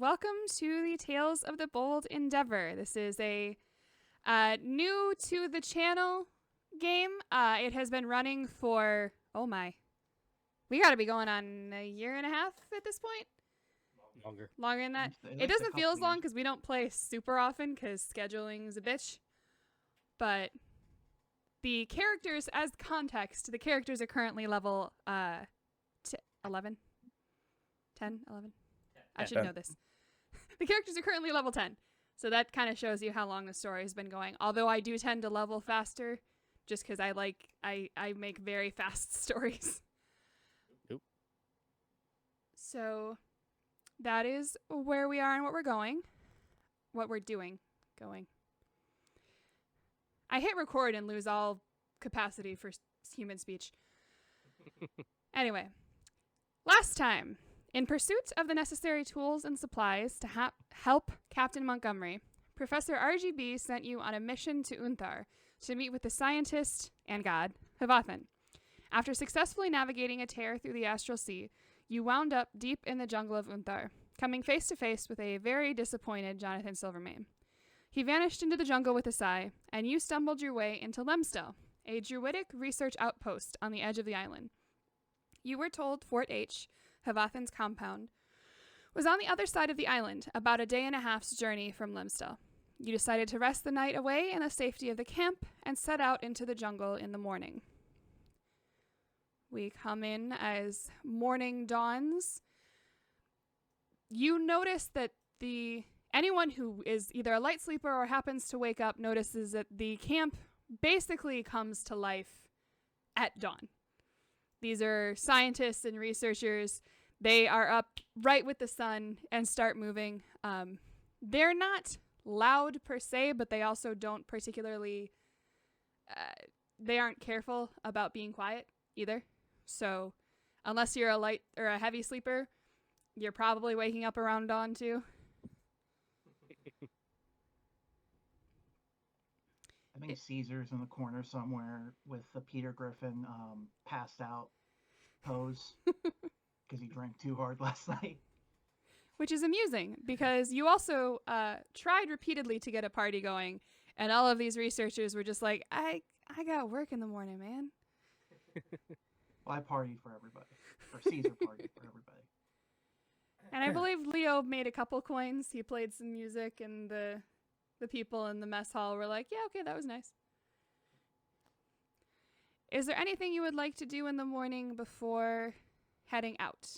welcome to the Tales of the Bold Endeavor. This is a new to the channel game. It has been running for, oh my, we got to be going on a year and a half at this point. Longer than that. It doesn't feel as long because we don't play super often because scheduling is a bitch. But the characters, as context, the characters are currently level 11? 10? 11? I should know this. The characters are currently level 10. So that kind of shows you how long the story has been going. Although I do tend to level faster just because I make very fast stories. Nope. So that is where we are and what we're going. What we're doing. Going. I hit record and lose all capacity for human speech. Anyway. Last time, in pursuit of the necessary tools and supplies to help Captain Montgomery, Professor RGB sent you on a mission to Unthar to meet with the scientist and god, Havathan. After successfully navigating a tear through the astral sea, you wound up deep in the jungle of Unthar, coming face to face with a very disappointed Jonathan Silvermane. He vanished into the jungle with a sigh, and you stumbled your way into Lemstel, a druidic research outpost on the edge of the island. You were told Fort H, Havathan's compound, was on the other side of the island, about a day and a half's journey from Lemstel. You decided to rest the night away in the safety of the camp and set out into the jungle in the morning. We come in as morning dawns. You notice that anyone who is either a light sleeper or happens to wake up notices that the camp basically comes to life at dawn. These are scientists and researchers. They are up right with the sun and start moving. They're not loud per se, but they also don't particularly, they aren't careful about being quiet either. So unless you're a light or a heavy sleeper, you're probably waking up around dawn too. I think Caesar's in the corner somewhere with the Peter Griffin passed out pose because he drank too hard last night. Which is amusing because you also tried repeatedly to get a party going, and all of these researchers were just like, I got work in the morning, man. Well, I partied for everybody. Or Caesar partied for everybody. And I believe Leo made a couple coins. He played some music, and the people in the mess hall were like, yeah, okay, that was nice. Is there anything you would like to do in the morning before heading out?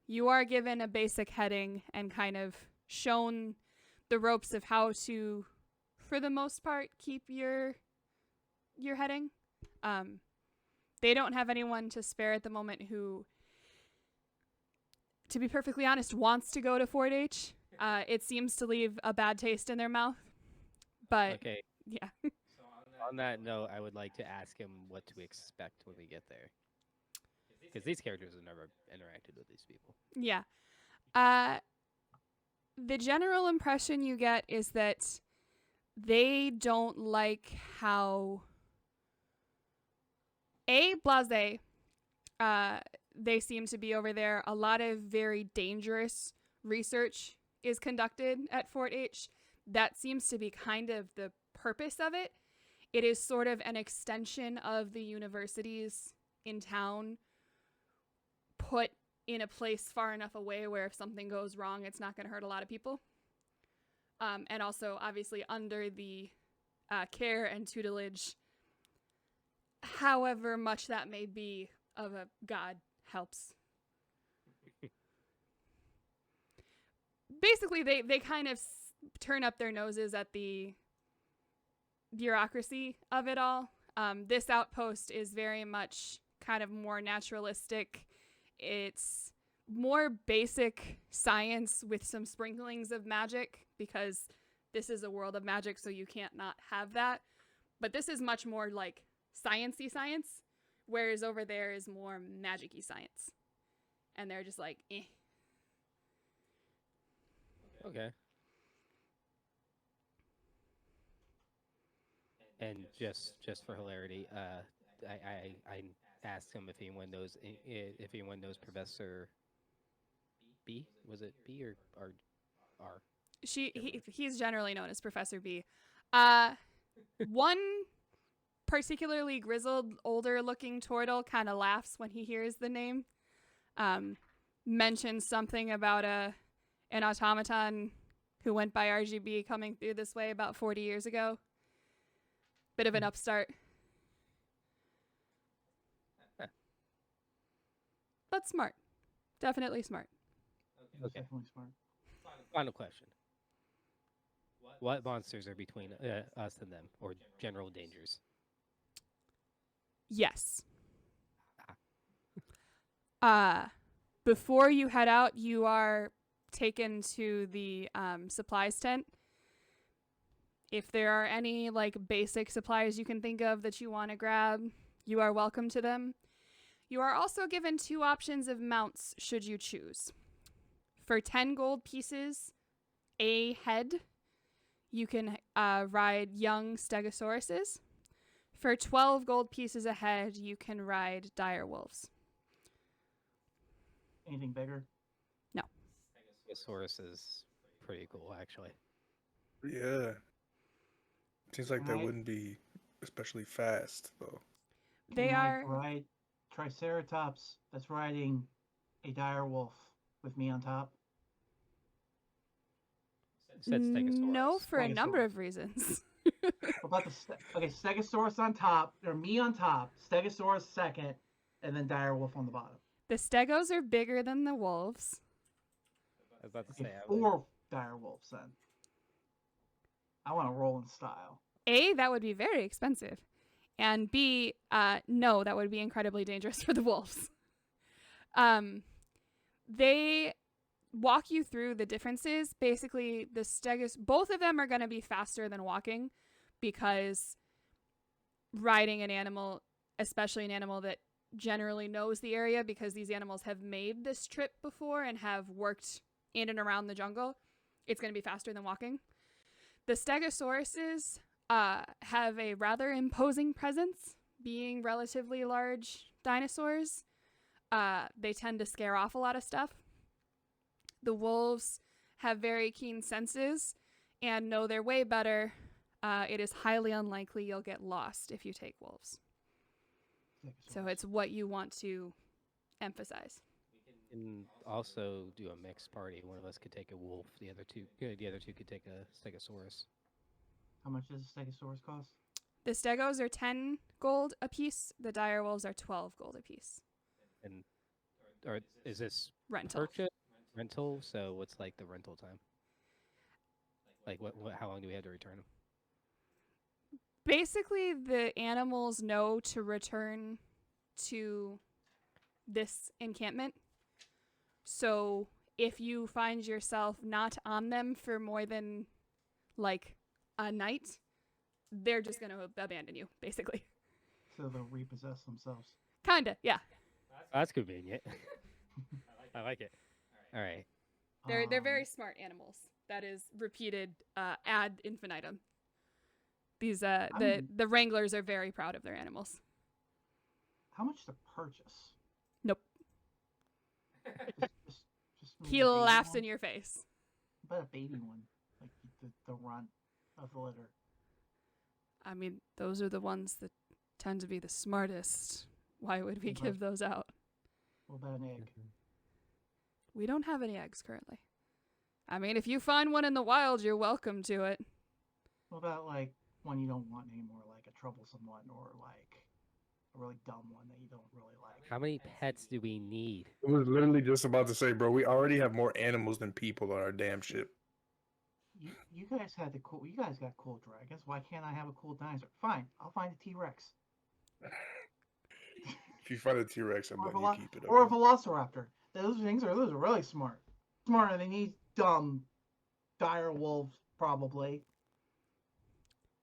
You are given a basic heading and kind of shown the ropes of how to, for the most part, keep your heading. They don't have anyone to spare at the moment who, to be perfectly honest, wants to go to Fort H. It seems to leave a bad taste in their mouth. But, okay. Yeah. So on that note, I would like to ask him what to expect when we get there. Because these characters have never interacted with these people. Yeah. The general impression you get is that they don't like how blasé they seem to be over there. A lot of very dangerous research is conducted at Fort H. That seems to be kind of the purpose of it. It is sort of an extension of the universities in town, put in a place far enough away where if something goes wrong, it's not going to hurt a lot of people. And also, obviously, under the care and tutelage, however much that may be, of a god helps. Basically, they kind of turn up their noses at the bureaucracy of it all. This outpost is very much kind of more naturalistic. It's more basic science with some sprinklings of magic because this is a world of magic, so you can't not have that. But this is much more like science-y science, whereas over there is more magic-y science. And they're just like, eh. Okay. And just for hilarity, I asked him if anyone knows Professor B? Was it B or R? He's generally known as Professor B. One particularly grizzled, older-looking turtle kind of laughs when he hears the name. Mentions something about an automaton who went by RGB coming through this way about 40 years ago. Bit of an upstart. But smart. Definitely smart. He was definitely smart. Final question. What monsters are between us and them, or general dangers? Yes. Before you head out, you are taken to the supplies tent. If there are any like basic supplies you can think of that you want to grab, you are welcome to them. You are also given 2 options of mounts should you choose. For 10 gold pieces a head, you can ride young stegosauruses. For 12 gold pieces a head, you can ride dire wolves. Anything bigger? No. Stegosaurus is pretty cool, actually. Yeah. Seems like that Right. wouldn't be especially fast, though. They Can I are... ride Triceratops that's riding a dire wolf with me on top? It said Stegosaurus. No, for a number Stegosaurus. of reasons. What about okay, Stegosaurus on top, or me on top, Stegosaurus second, and then dire wolf on the bottom. The stegos are bigger than the wolves. I was about to Okay, say. I would- 4 dire wolves then. I want to roll in style. A, that would be very expensive. And B, no, that would be incredibly dangerous for the wolves. They walk you through the differences. Basically, the stegos, both of them are going to be faster than walking because riding an animal, especially an animal that generally knows the area because these animals have made this trip before and have worked in and around the jungle, it's going to be faster than walking. The stegosauruses have a rather imposing presence, being relatively large dinosaurs. They tend to scare off a lot of stuff. The wolves have very keen senses and know their way better. It is highly unlikely you'll get lost if you take wolves. So it's what you want to emphasize. We can also do a mixed party. One of us could take a wolf. The other two could take a Stegosaurus. How much does a Stegosaurus cost? The stegos are 10 gold apiece. The dire wolves are 12 gold apiece. And or is this Rental. purchase rental? So what's like the rental time? Like what? How long do we have to return them? Basically, the animals know to return to this encampment. So if you find yourself not on them for more than like a night, they're just going to abandon you, basically. So they'll repossess themselves. Kinda, yeah. That's convenient. I like it. All right. They're very smart animals. That is repeated ad infinitum. These the wranglers are very proud of their animals. How much to purchase? Nope. Just maybe He a baby laughs one? in your face. What about a baby one, like the runt of the litter. I mean, those are the ones that tend to be the smartest. Why would we Okay. give those out? What about an egg? We don't have any eggs currently. I mean, if you find one in the wild, you're welcome to it. What about like one you don't want anymore, like a troublesome one, or like a really dumb one that you don't really like? How many pets do we need? I was literally just about to say, bro, we already have more animals than people on our damn ship. You guys had the cool. You guys got cool dragons. Why can't I have a cool dinosaur? Fine, I'll find a T-Rex If you find a T-Rex, I'm or a, letting you keep it. or a Okay? Velociraptor. Those are really smart. Smarter than these dumb dire wolves, probably.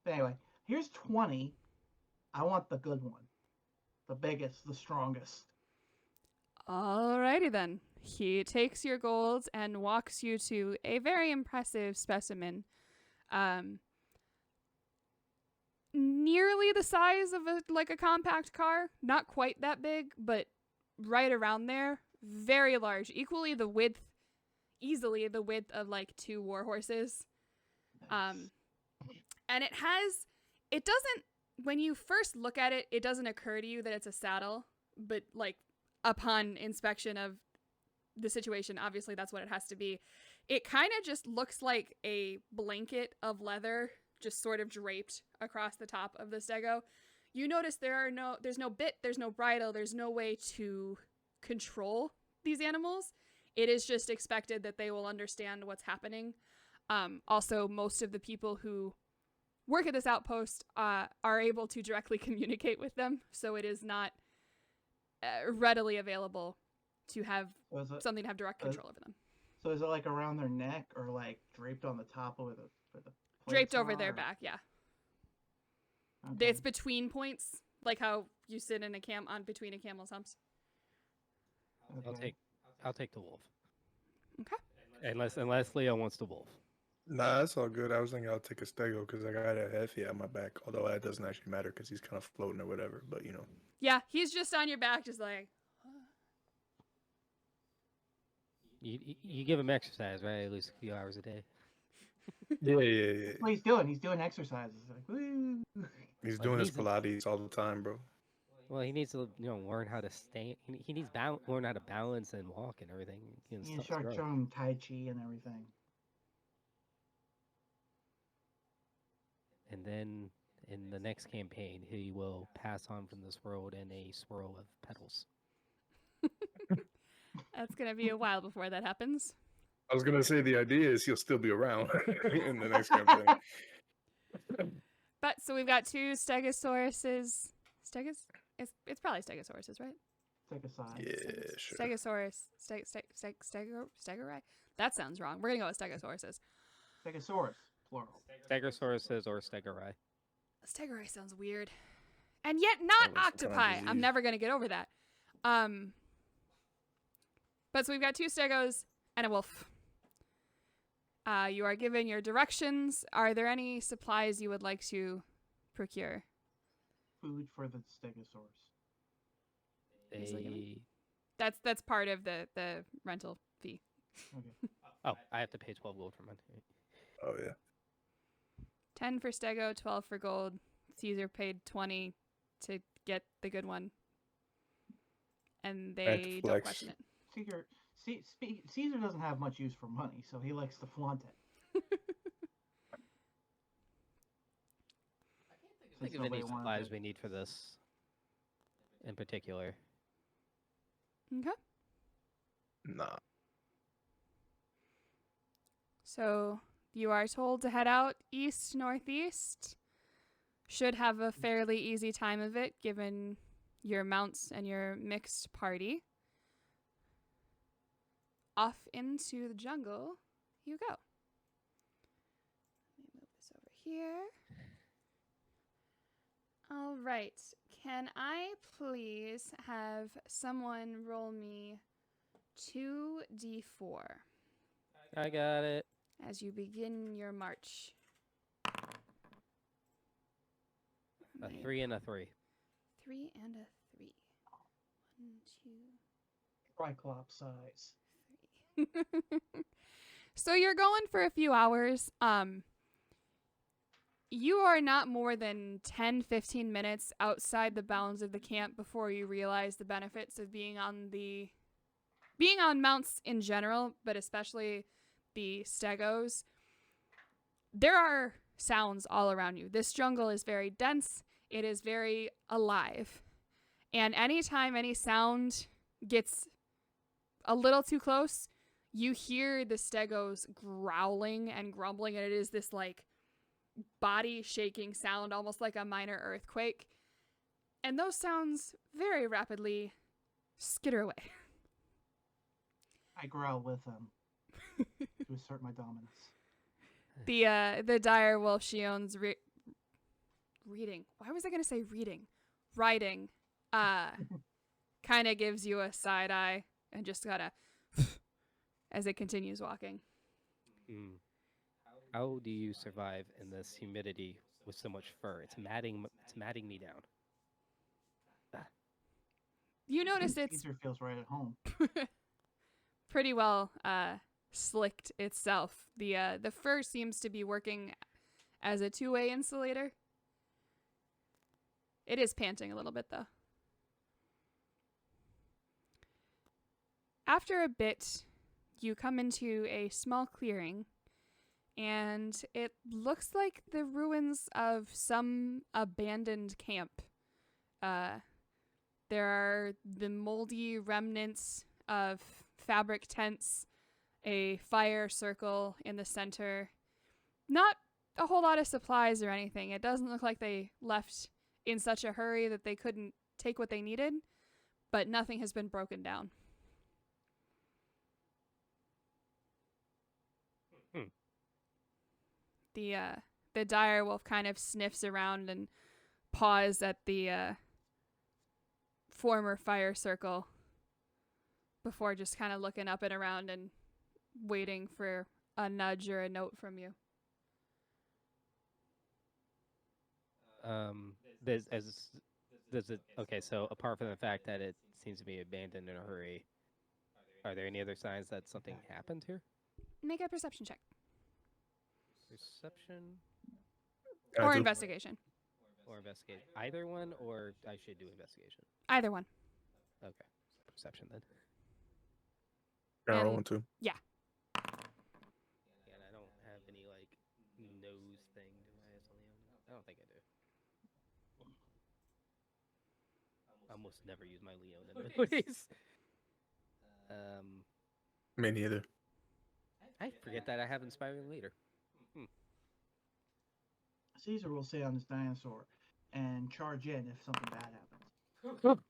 But anyway, here's 20. I want the good one, the biggest, the strongest. Alrighty then. He takes your golds and walks you to a very impressive specimen. Nearly the size of a compact car. Not quite that big, but right around there. Very large. Equally the width easily the width of like 2 war horses. Nice. And it doesn't, when you first look at it, it doesn't occur to you that it's a saddle, but like upon inspection of the situation, obviously that's what it has to be. It kind of just looks like a blanket of leather just sort of draped across the top of the stego. You notice there's no bit, there's no bridle, there's no way to control these animals. It is just expected that they will understand what's happening. Also, most of the people who work at this outpost are able to directly communicate with them, so it is not readily available to have something to have direct control over them. So is it like around their neck or like draped on the top of where the Draped plates over are, their or- back, yeah. Okay. It's between points, like how you sit in between a camel's humps. Okay. I'll take the wolf. Okay. Unless Leo wants the wolf. Nah, that's all good. I was thinking I'll take a stego because I got a Heffy on my back. Although that doesn't actually matter because he's kind of floating or whatever. But you know, Yeah, he's just on your back, just like. You give him exercise, right? At least a few hours a day. yeah. What he's doing? He's doing exercises. Like, woo. He's Like, doing his he's a- Pilates all the time, bro. Well, he needs to learn how to stay. He needs learn how to balance and walk and everything. You know, He can stuff's start growing. showing him Tai Chi and everything. And then in the next campaign, he will pass on from this world in a swirl of petals. That's gonna be a while before that happens. I was gonna say the idea is he'll still be around in the next campaign. But so we've got 2 stegosauruses. It's probably stegosauruses, right? Take a side. Yeah, sure. Stegosaurus. Stegori? That sounds wrong. We're gonna go with stegosauruses. Stegosaurus, plural. Stegosauruses or Stegori. Stegori sounds weird. And yet not That was some kind of octopi. I'm disease. never gonna get over that. But so we've got 2 stegos and a wolf. You are given your directions. Are there any supplies you would like to procure? Food for the Stegosaurus. Easily given. They... That's part of the rental fee. Okay. Oh, I have to pay 12 gold for mine. Oh yeah. 10 for stego, 12 for gold. Caesar paid 20 to get the good one. And they don't flex. question it. Caesar doesn't have much use for money, so he likes to flaunt it. I think of any supplies we need for this in particular. Okay. Nah. So you are told to head out east-northeast. Should have a fairly easy time of it, given your mounts and your mixed party. Off into the jungle you go. Let me move this over here. All right. Can I please have someone roll me 2d4 I got it. as you begin your march? A 3 and a 3. 3 and a 3. 1, 2, Triclops size. 3. So you're going for a few hours. You are not more than 10-15 minutes outside the bounds of the camp before you realize the benefits of being on mounts in general, but especially the stegos. There are sounds all around you. This jungle is very dense. It is very alive. And anytime any sound gets a little too close, you hear the stegos growling and grumbling, and it is this like body shaking sound, almost like a minor earthquake. And those sounds very rapidly skitter away. I growl with them to assert my dominance. The dire wolf Shion's reading. Why was I going to say reading? Riding. Kind of gives you a side eye and just gotta as it continues walking. Mm. How do you survive in this humidity with so much fur? It's matting me down. You notice it's Caesar feels right at home. pretty well slicked itself. The fur seems to be working as a two-way insulator. It is panting a little bit, though. After a bit, you come into a small clearing, and it looks like the ruins of some abandoned camp. There are the moldy remnants of fabric tents, a fire circle in the center. Not a whole lot of supplies or anything. It doesn't look like they left in such a hurry that they couldn't take what they needed, but nothing has been broken down. The dire wolf kind of sniffs around and paws at the former fire circle before just kind of looking up and around and waiting for a nudge or a note from you. Okay, so apart from the fact that it seems to be abandoned in a hurry, are there any other signs that something happened here? Make a perception check. Perception Or do. investigation. or investigate? Either one, or I should do investigation? Either one. Okay, perception then. I And- roll one too. Yeah, and I don't have any like nose thing, do I? As a Leon? I don't think I do. I almost never use my Leon abilities. Me neither. I forget that I have inspiring leader. Caesar will stay on this dinosaur and charge in if something bad happens.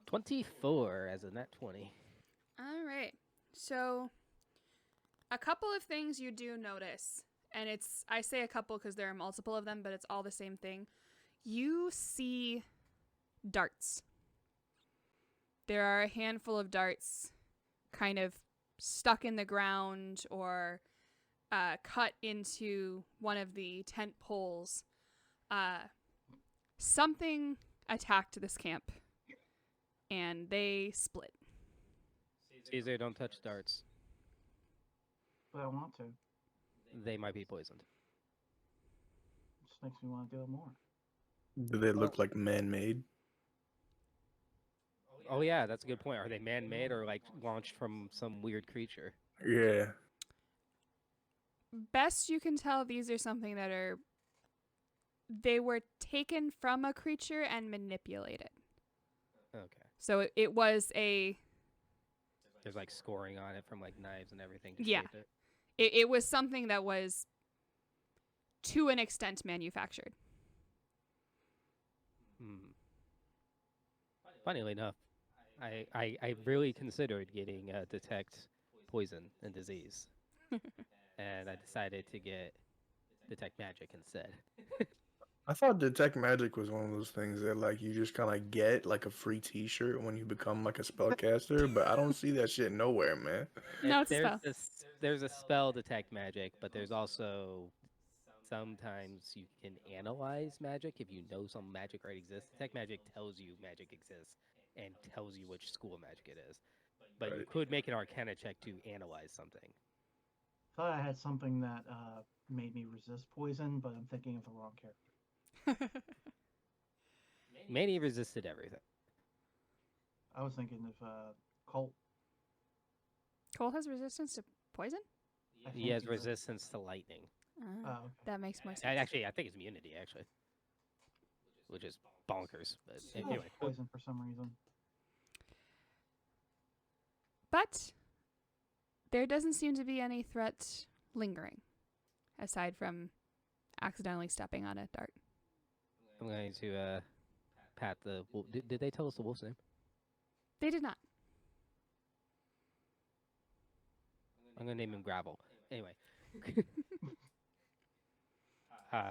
24 as a nat 20. All right. So, a couple of things you do notice, and I say a couple because there are multiple of them, but it's all the same thing. You see darts. There are a handful of darts kind of stuck in the ground or cut into one of the tent poles. Something attacked this camp, and they split. Caesar, don't touch darts. But I want to. They might be poisoned. Just makes me want to do it more. Do they look like man-made? Oh yeah, that's a good point. Are they man-made or like launched from some weird creature? Yeah. Best you can tell, these are something that they were taken from a creature and manipulated. Okay. So it was There's like scoring on it from like knives and everything to Yeah. shape it. it was something that was to an extent manufactured. Funnily enough, I really considered getting detect poison and disease, and I decided to get detect magic instead. I thought detect magic was one of those things that like you just kind of get like a free T-shirt when you become like a spellcaster, but I don't see that shit nowhere, man. No, it's a spell. There's a spell detect magic, but there's also sometimes you can analyze magic if you know some magic already exists. Detect magic tells you magic exists and tells you which school of magic it is. But you Right. could make an Arcana check to analyze something. Thought I had something that made me resist poison, but I'm thinking of the wrong character. Manny resisted everything. I was thinking of Colt. Cole has resistance to poison? I He think has does. resistance to lightning. Oh, okay. That makes more sense. Actually, I think it's immunity, actually. Which is bonkers. But I love anyway. poison for some reason. But there doesn't seem to be any threat lingering, aside from accidentally stepping on a dart. I'm going to pat the wolf. Did they tell us the wolf's name? They did not. I'm going to name him Gravel. Anyway.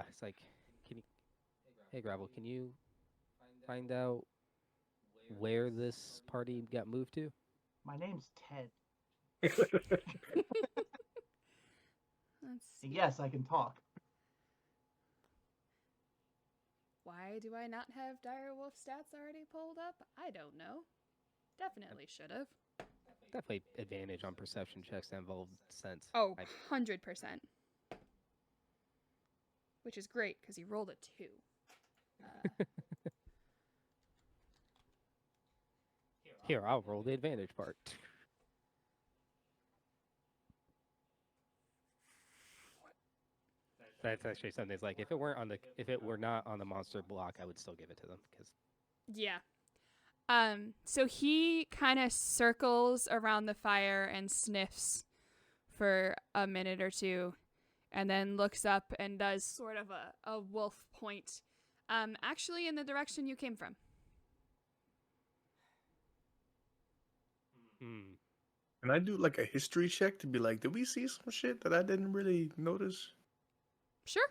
It's like, hey Gravel, can you find out where this party got moved to? My name's Ted. Let's see. Yes, I can talk. Why do I not have direwolf stats already pulled up? I don't know. Definitely should have. Definitely advantage on perception checks that involve sense. Oh, I 100%. Which is great because he rolled a 2. Here, I'll roll the advantage part. That's actually something. It's like if it were not on the monster block, I would still give it to them because Yeah. So he kind of circles around the fire and sniffs for a minute or two and then looks up and does sort of a wolf point. Actually in the direction you came from. Can I do like a history check to be like, did we see some shit that I didn't really notice? Sure.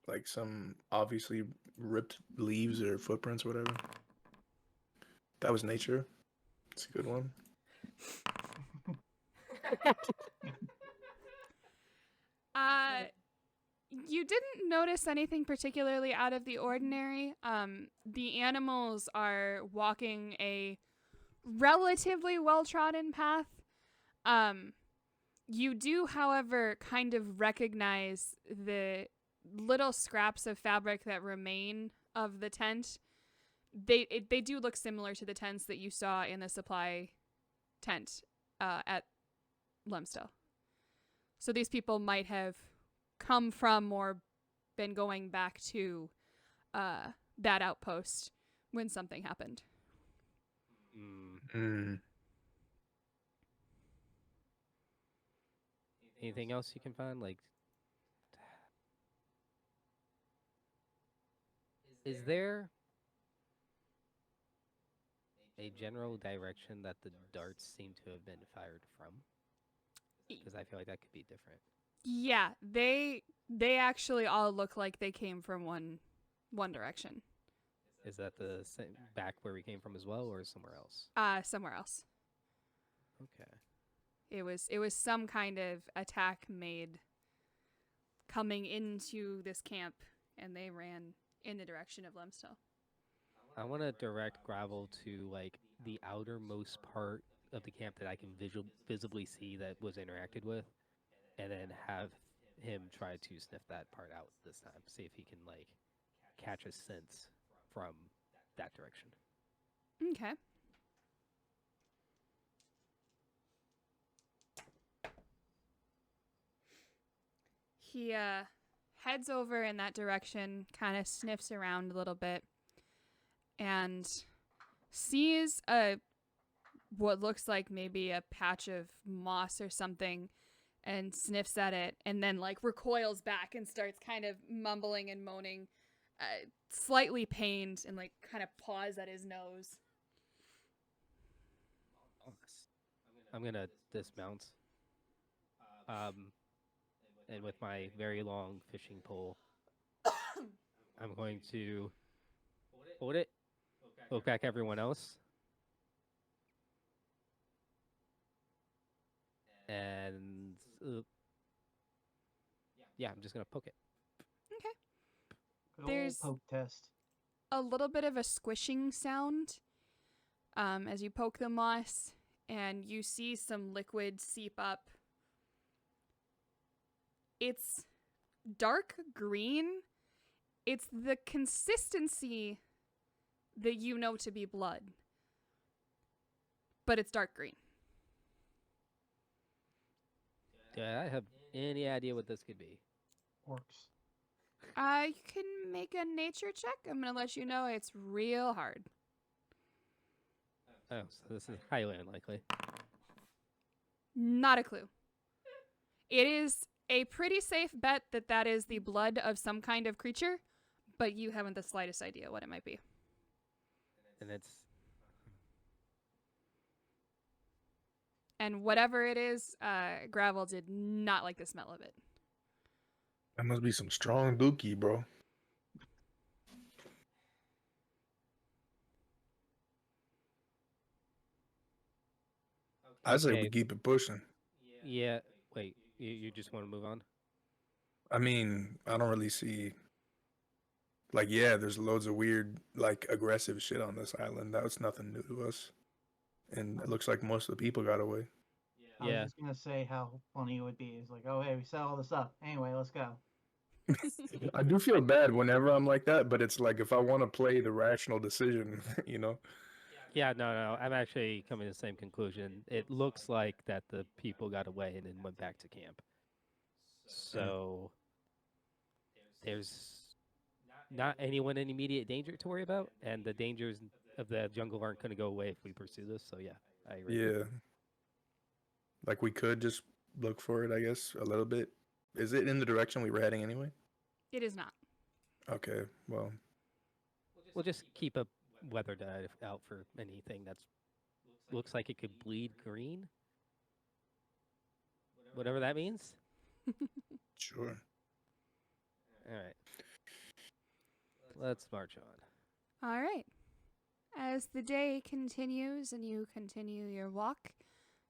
Like some obviously ripped leaves or footprints or whatever. That was nature. It's a good one. You didn't notice anything particularly out of the ordinary. The animals are walking a relatively well-trodden path. You do, however, kind of recognize the little scraps of fabric that remain of the tent. They do look similar to the tents that you saw in the supply tent at Lumsdale. So these people might have come from or been going back to that outpost when something happened. Anything else you can find? Like, is there a general direction that the darts seem to have been fired from? Because I feel like that could be different. Yeah, they actually all look like they came from one direction. Is that the same back where we came from as well, or somewhere else? Somewhere else. Okay. It was some kind of attack made coming into this camp, and they ran in the direction of Lemsdale. I want to direct Gravel to like the outermost part of the camp that I can visibly see that was interacted with, and then have him try to sniff that part out this time. See if he can like catch a sense from that direction. Okay. He heads over in that direction, kind of sniffs around a little bit, and sees what looks like maybe a patch of moss or something, and sniffs at it, and then like recoils back and starts kind of mumbling and moaning, slightly pained, and like kind of paws at his nose. I'm gonna dismount. And with my very long fishing pole, I'm going to hold it, poke back everyone else, and yeah, I'm just gonna poke it. Good There's- old poke test. A little bit of a squishing sound as you poke the moss, and you see some liquid seep up. It's dark green. It's the consistency that you know to be blood, but it's dark green. Do I have any idea what this could be? Orcs. You can make a nature check. I'm going to let you know it's real hard. Oh, so this is highly unlikely. Not a clue. It is a pretty safe bet that that is the blood of some kind of creature, but you haven't the slightest idea what it might be. And it's And whatever it is, Gravel did not like the smell of it. That must be some strong dookie, bro. I say we Okay. keep it pushing. Yeah. Wait, you just want to move on? I mean, I don't really see. Like, yeah, there's loads of weird, like, aggressive shit on this island. That's nothing new to us. and it looks like most of the people got away. I was Yeah. just gonna say how funny it would be. It's like, oh hey, we set all this up. Anyway, let's go. I do feel bad whenever I'm like that, but it's like if I want to play the rational decision, you know. Yeah, no. I'm actually coming to the same conclusion. It looks like that the people got away and then went back to camp. So there's not anyone in immediate danger to worry about, and the dangers of the jungle aren't going to go away if we pursue this. So yeah, I agree. Yeah, like we could just look for it, I guess, a little bit. Is it in the direction we were heading anyway? It is not. Okay, well, We'll just keep a weather dive out for anything that's looks like it could bleed green. Whatever that means. sure. All right. Let's march on. All right. As the day continues and you continue your walk,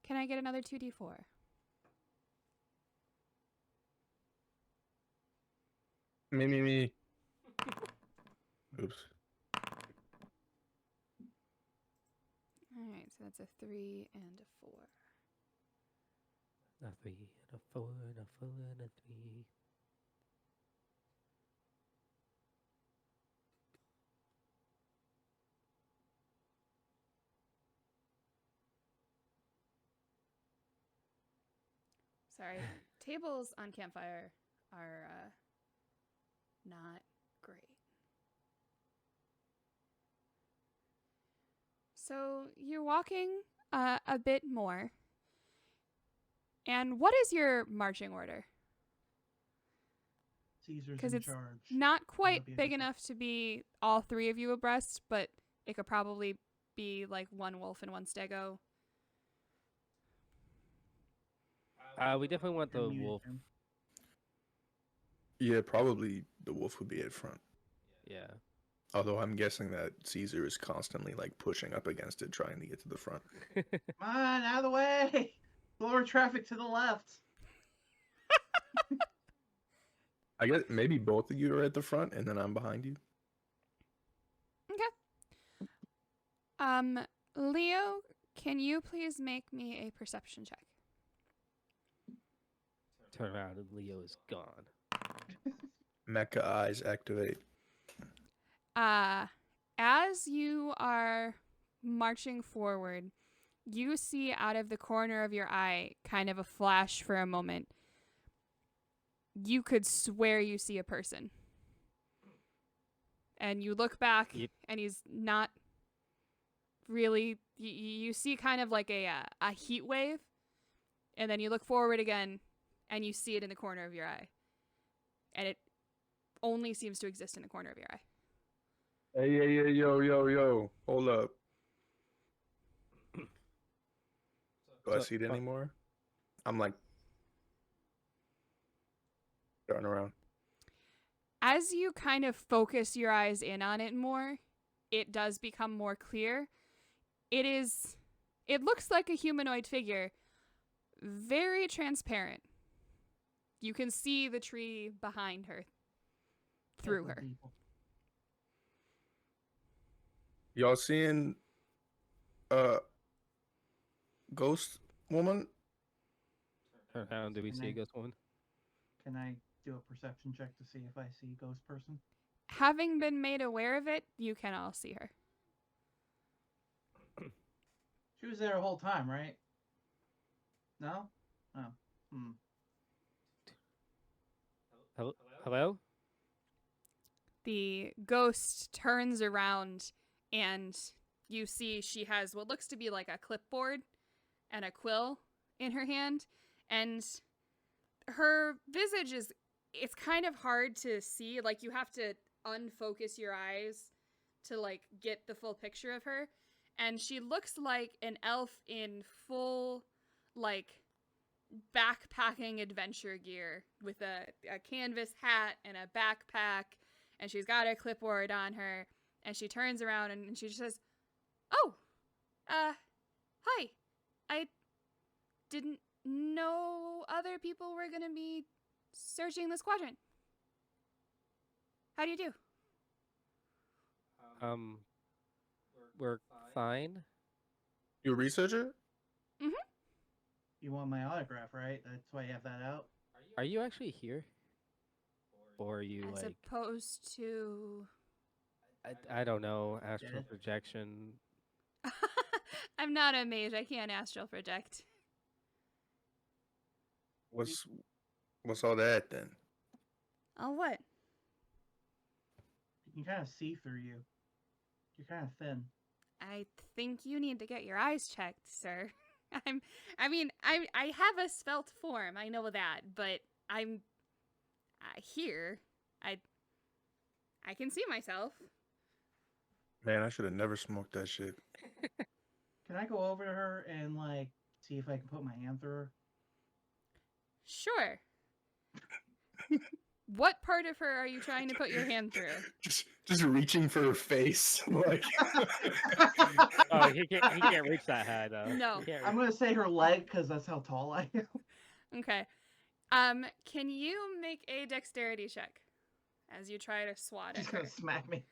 can I get another 2d4? Me. Oops. All right, so that's a 3 and a 4. A 3 and a 4 and a 4 and a 3. Sorry. Tables on campfire are not great. So you're walking a bit more. And what is your marching order? Caesar's 'Cause in it's charge. Not quite be big okay. enough to be all three of you abreast, but it could probably be like one wolf and one stego. We definitely want the You're muted, wolf. Jim. Yeah, probably the wolf would be at front. Yeah. Although I'm guessing that Caesar is constantly like pushing up against it, trying to get to the front. Come on, out of the way! Slower traffic to the left. I guess maybe both of you are at the front, and then I'm behind you. Leo, can you please make me a perception check? Turn around and Leo is gone. Mecha eyes activate. As you are marching forward, you see out of the corner of your eye kind of a flash for a moment. You could swear you see a person. And you look back, Yep. and he's not really. You see kind of like a heat wave, and then you look forward again, and you see it in the corner of your eye. And it only seems to exist in the corner of your eye. Hey, yo. Hold up. Do I So- see it anymore? I'm like, turn around. As you kind of focus your eyes in on it more, it does become more clear. It looks like a humanoid figure, very transparent. You can see the tree behind her through Careful, her. people. Y'all seeing ghost woman? Turn around. Do we see a Can I- ghost woman? Can I do a perception check to see if I see ghost person? Having been made aware of it, you can all see her. She was there the whole time, right? No? Oh. Hello? The ghost turns around and you see she has what looks to be like a clipboard and a quill in her hand, and her visage it's kind of hard to see. Like, you have to unfocus your eyes to like get the full picture of her, and she looks like an elf in full like backpacking adventure gear with a canvas hat and a backpack, and she's got a clipboard on her, and she turns around and she just says, "Oh, hi. I didn't know other people were gonna be searching this quadrant. How do you do?" We're fine. You a researcher? You want my autograph, right? That's why you have that out. Are you actually here? Or are you As like opposed to. I don't know, astral Dead. projection? I'm not a mage. I can't astral project. What's all that then? Oh, what? You can kind of see through you. You're kind of thin. I think you need to get your eyes checked, sir. I have a svelte form. I know that, but I'm here. I can see myself. Man, I should have never smoked that shit. Can I go over to her and like see if I can put my hand through her? Sure. What part of her are you trying to put your hand through? Just reaching for her face, like. Oh, he can't reach that high though. No. He can't I'm gonna say her leg because that's how tall I am. Okay. Can you make a dexterity check as you try to swat She's at her? gonna smack me.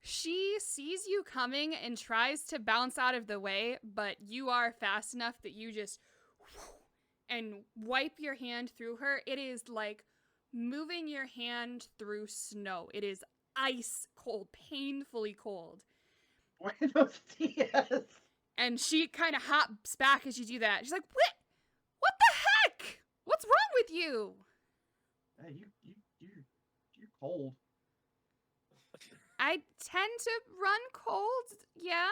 She sees you coming and tries to bounce out of the way, but you are fast enough that you just and wipe your hand through her. It is like moving your hand through snow. It is ice cold, painfully cold. Buenos dias. And she kind of hops back as you do that. She's like, "What? What the heck? What's wrong with you?" Hey, you're cold. I tend to run cold, yeah.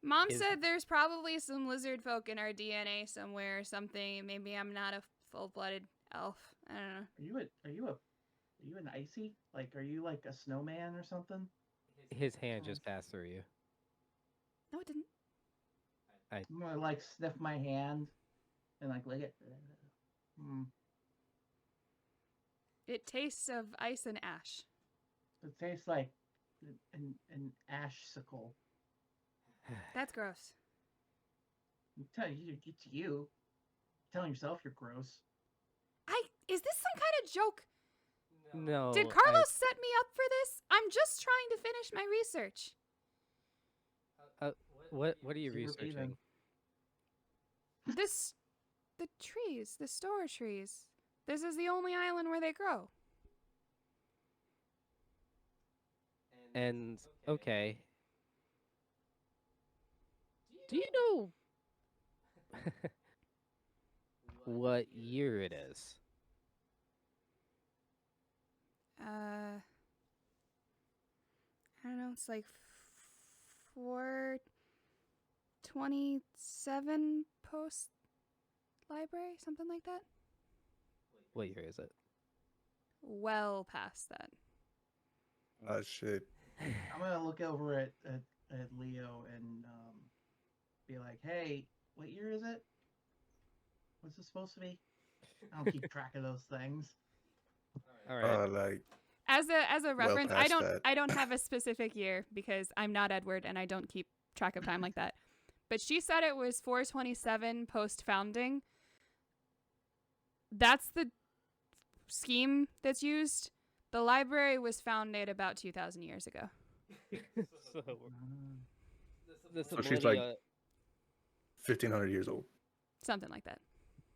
Mom Is- said there's probably some lizard folk in our DNA somewhere or something. Maybe I'm not a full-blooded elf. I don't know. Are you an icy? Like, are you like a snowman or something? His hand just passed through you. No, it didn't. I'm gonna like sniff my hand and like lick it. It tastes of ice and ash. It tastes like an ashsicle. That's gross. I'm telling you, it's you. Telling yourself you're gross. Is this some kind of joke? No. Did Carlos set me up for this? I'm just trying to finish my research. What are you See, we're researching? leaving. The trees, the store trees. This is the only island where they grow. And okay. Do you know what year it is? I don't know. It's like 427 post library, something like that. What year is it? Well past that. Oh shit. I'm gonna look over at Leo and be like, "Hey, what year is it? What's it supposed to be?" I don't keep track of those things. All right. Like As a reference, past that. I don't have a specific year because I'm not Edward and I don't keep track of time like that. But she said it was 427 post founding. That's the scheme that's used. The library was founded about 2,000 years ago. So this So she's like 1,500 years old. Something like that.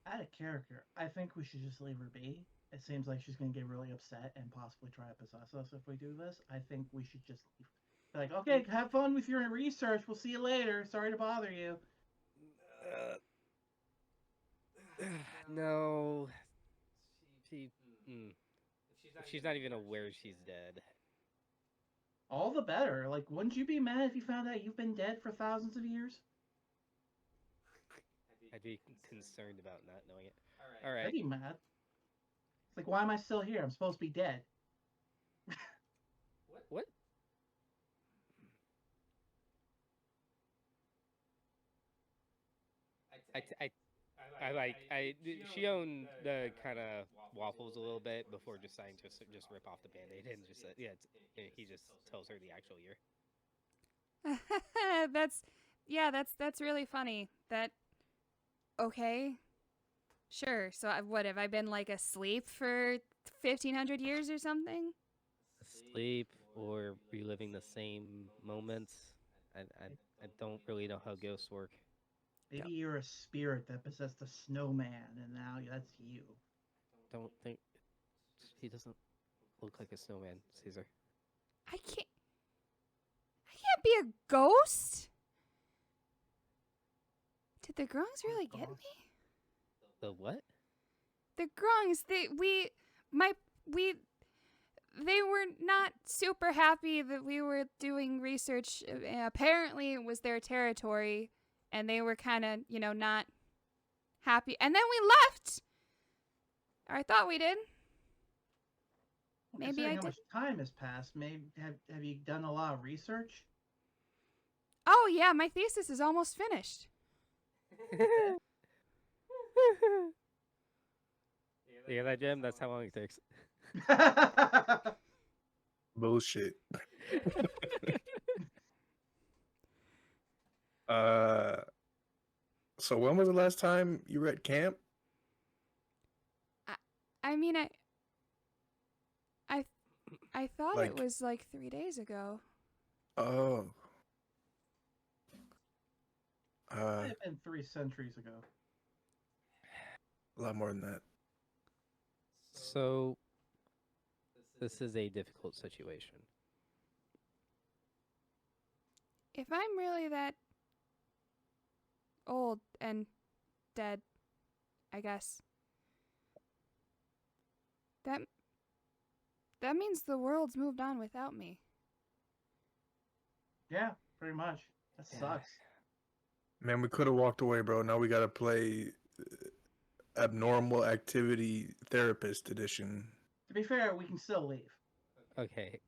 Out of character, I think we should just leave her be. It seems like she's gonna get really upset and possibly try to possess us if we do this. I think we should just leave. Be like, okay, have fun with your research. We'll see you later. Sorry to bother you. No. She's not even aware she's dead. All the better. Like, wouldn't you be mad if you found out you've been dead for thousands of years? I'd be concerned about not knowing it. All I'd right. be mad. It's like, why am I still here? I'm supposed to be dead. What? She owned the kind of waffles a little bit before deciding to just rip off the band-aid and just he just tells her the actual year. that's really funny. Okay. Sure. So have I been like asleep for 1,500 years or something? sleep or reliving the same moments. I don't really know how ghosts work. Maybe you're a spirit that possessed a snowman, and now that's you. Don't think he doesn't look like a snowman, Caesar. I can't be a ghost. Did the grungs really get gosh. me? The what? The grungs, they were not super happy that we were doing research. Apparently it was their territory, and they were kind of, not happy. And then we left. Or I thought we did. Well, Maybe considering I how did. much time has passed, maybe have you done a lot of research? Oh yeah, my thesis is almost finished. You hear that, Jim? That's how long it takes. Bullshit. uh, so when was the last time you were at camp? I mean, I thought it Like- was like 3 days ago. Oh. Might have been 3 centuries ago. A lot more than that. So, this is a difficult situation. If I'm really that old and dead, I guess that means the world's moved on without me. Yeah, pretty much. That Yeah. sucks. Man, we could have walked away, bro. Now we gotta play abnormal activity therapist edition. To be fair, we can still leave. Okay.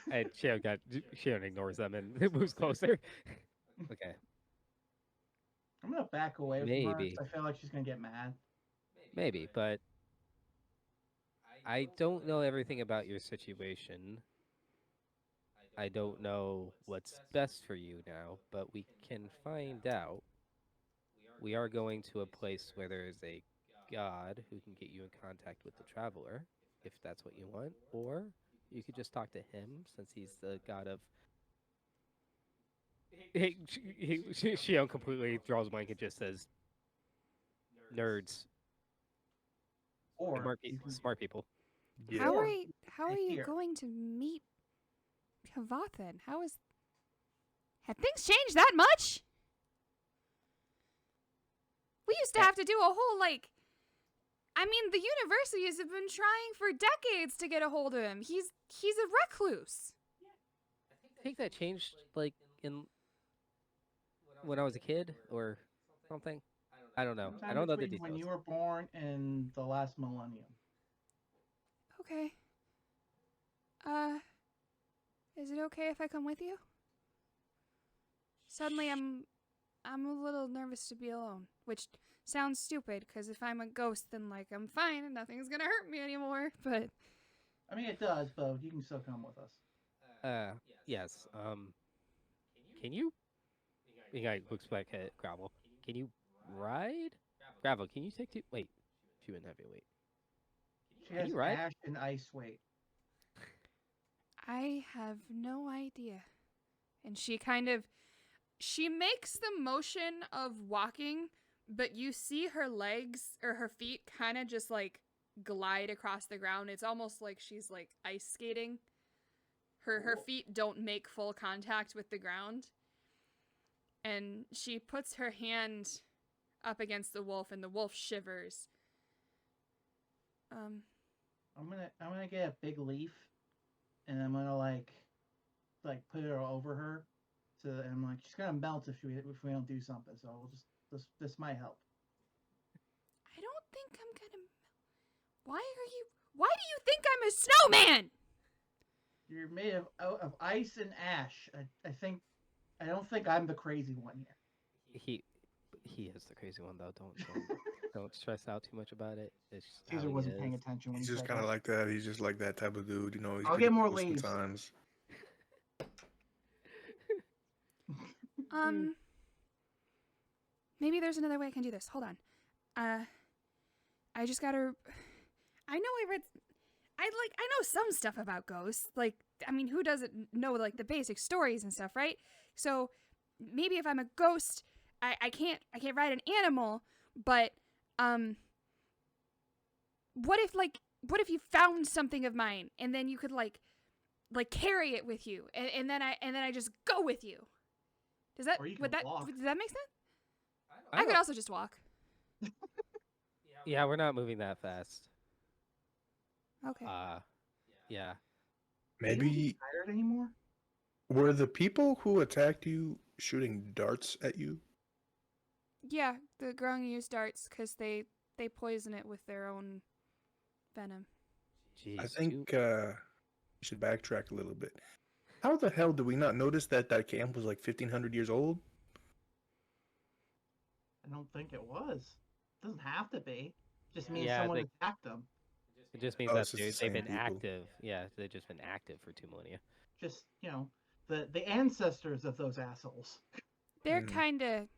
And Sharon ignores them and moves closer. Okay. I'm gonna back away from her Maybe. 'cause I feel like she's gonna get mad. Maybe, but I don't know everything about your situation. I don't know what's best for you now, but we can find out. We are going to a place where there is a god who can get you in contact with the traveler, if that's what you want, or you could just talk to him since he's the god of. Shion completely draws blank and just says, "Nerds, Or smart, you can smart people." Yeah. How Or are you here. going to meet Havathan? Have things changed that much? We used to have to do a whole the universities have been trying for decades to get a hold of him. He's a recluse. I think that changed like in when I was a kid or something. I don't know. I sometime don't know the between when details. you were born and the last millennium. Okay. Is it okay if I come with you? Suddenly I'm a little nervous to be alone, which sounds stupid because if I'm a ghost then I'm fine and nothing's going to hurt me anymore, but I mean, it does, but you can still come with us. Yes. Can you? The guy looks back at Gravel. Can you ride? Gravel, can you take two? Wait, she wouldn't have you wait. She Can has you ride? ash and ice weight. I have no idea. And she makes the motion of walking, but you see her legs or her feet kind of just glide across the ground. It's almost like she's ice skating. Her feet don't make full contact with the ground. And she puts her hand up against the wolf and the wolf shivers. I'm gonna get a big leaf, and I'm gonna put it over her. So and I'm she's gonna melt if we don't do something. So we'll just this might help. I don't think I'm gonna. Why do you think I'm a snowman? You're made of ice and ash. I don't think I'm the crazy one here. He is the crazy one though. Don't stress out too much about it. It's just how Caesar he wasn't is. paying attention when He's he just said kind of that. like that. He's just like that type of dude, you know. He's I'll get more predictable leaves. sometimes. Maybe there's another way I can do this. Hold on. I just gotta. I know I know some stuff about ghosts. Like, I mean, who doesn't know like the basic stories and stuff, right? So maybe if I'm a ghost, I can't ride an animal, but what if you found something of mine and then you could like carry it with you and then I just go with you. Does that Or you would can that walk. does that make sense? I don't- could also just walk. Yeah, we're not moving that fast. Okay. Yeah. You don't Maybe get tired anymore? were the people who attacked you shooting darts at you? Yeah, the grung use darts because they poison it with their own venom. Jeez. I think we should backtrack a little bit. How the hell did we not notice that camp was like 1,500 years old? I don't think it was. Doesn't have to be. Just means Yeah, someone they- attacked them. It just means Oh, that it's just the they've same been people. active. Yeah, they've just been active for 2 millennia. Just, the ancestors of those assholes. They're Mm.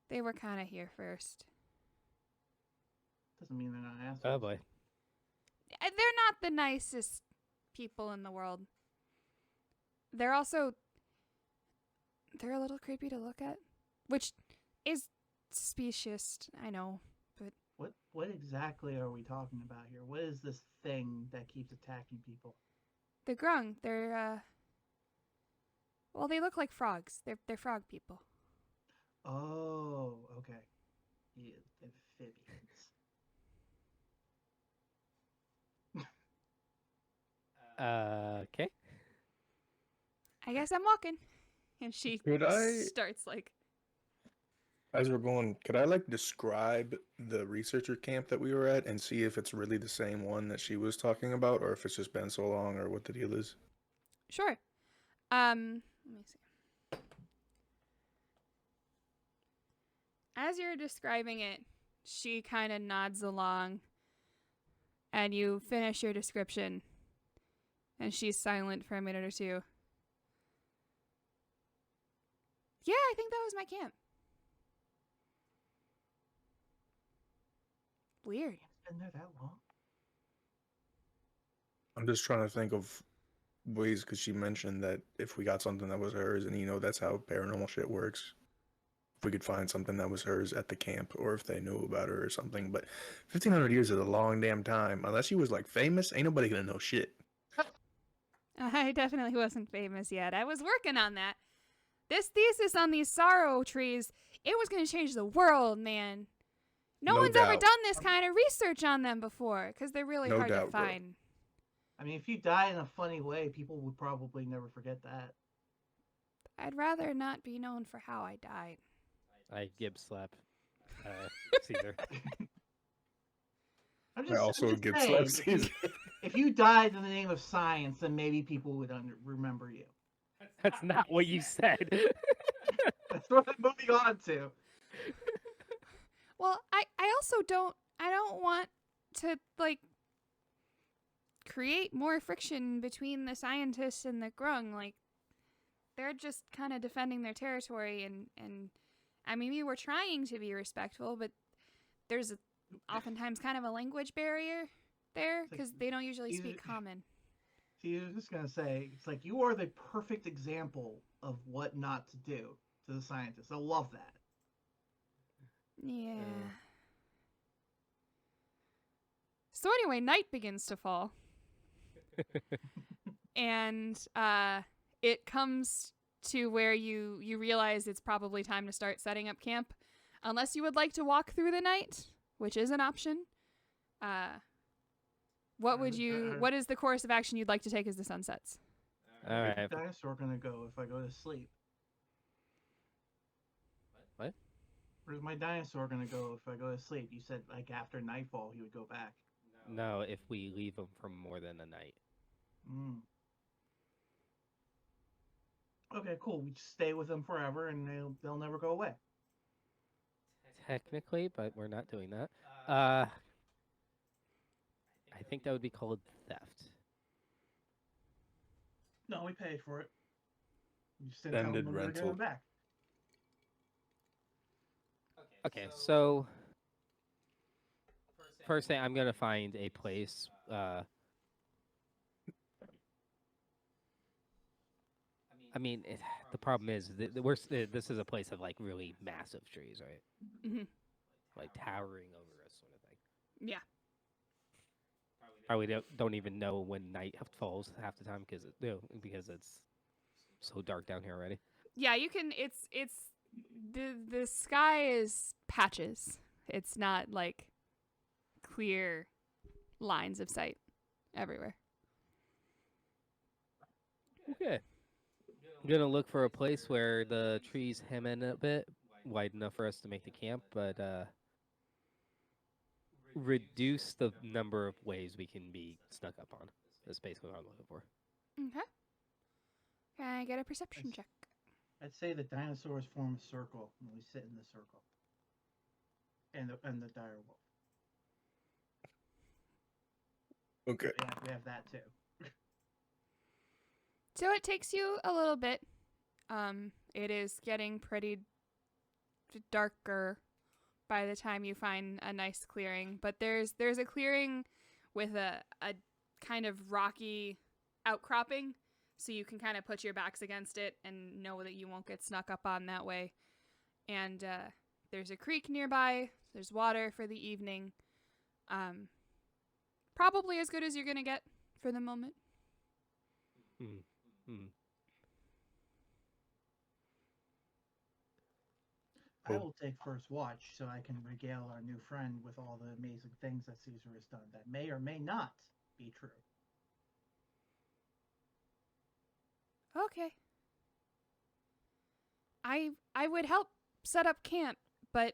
they were kind of here first. Doesn't mean they're not assholes. Oh boy. They're not the nicest people in the world. They're also they're a little creepy to look at, which is specious, I know. What exactly are we talking about here? What is this thing that keeps attacking people? The grung, they're well, they look like frogs. They're frog people. Oh, okay. Yeah, amphibians. Okay. I guess I'm walking. And she Could I- starts like As we're going, could I like describe the researcher camp that we were at and see if it's really the same one that she was talking about, or if it's just been so long, or what the deal is? sure. Let me see. As you're describing it, she kind of nods along and you finish your description and she's silent for a minute or two. Yeah, I think that was my camp. Weird. It's been there that long? I'm just trying to think of ways, because she mentioned that if we got something that was hers, and that's how paranormal shit works. If we could find something that was hers at the camp, or if they knew about her or something. But 1,500 years is a long damn time. Unless she was like famous, ain't nobody gonna know shit. I definitely wasn't famous yet. I was working on that. This thesis on these sorrow trees, it was going to change the world, man. No No one's ever doubt. done this kind of research on them before because they're really No hard to doubt, bro. find. I mean, if you die in a funny way, people would probably never forget that. I'd rather not be known for how I died. I gib slap Caesar. I'm I just, also I'm just get saying, slapped. if you, if you died in the name of science, then maybe people would remember you. That's not what you said. That's what I'm moving on to. Well, I also don't want to like create more friction between the scientists and the grung. Like they're just kind of defending their territory and I mean we were trying to be respectful, but there's oftentimes kind of a language barrier there It's like because they don't usually either- speak common. See, I was just gonna say, it's like you are the perfect example of what not to do to the scientists. They'll love that. Yeah. So anyway, night begins to fall. And it comes to where you realize it's probably time to start setting up camp. Unless you would like to walk through the night, which is an option. What is the course of action you'd like to take as the sun sets? All Where's right. the dinosaur gonna go if I go to sleep? What? Where's my dinosaur gonna go if I go to sleep? You said like after nightfall he would go back. No, if we leave them for more than a night. Mm. Okay, cool. We just stay with them forever, and they'll never go away. Technically, but we're not doing that. I think that would be called theft. No, we paid for it. You just didn't tell Extended them we were rental. getting it back. Okay, so first thing, I'm gonna find a place mean, the problem is this is a place of like really massive trees, right? Hmm. Like towering over us, sort of thing. Yeah. Probably don't even know when night falls half the time because it's so dark down here already. Yeah, you can. It's the sky is patches. It's not like clear lines of sight everywhere. Okay. I'm gonna look for a place where the trees hem in a bit, wide enough for us to make the camp, but reduce the number of ways we can be snuck up on. That's basically what I'm looking for. Okay. Can I get a perception check? I'd say the dinosaurs form a circle, and we sit in the circle. And the dire wolf. Okay. We have that too. So it takes you a little bit. It is getting pretty darker by the time you find a nice clearing, but there's a clearing with a kind of rocky outcropping, so you can kind of put your backs against it and know that you won't get snuck up on that way. And there's a creek nearby. There's water for the evening. Probably as good as you're gonna get for the moment. I will take first watch so I can regale our new friend with all the amazing things that Caesar has done that may or may not be true. Okay. I would help set up camp, but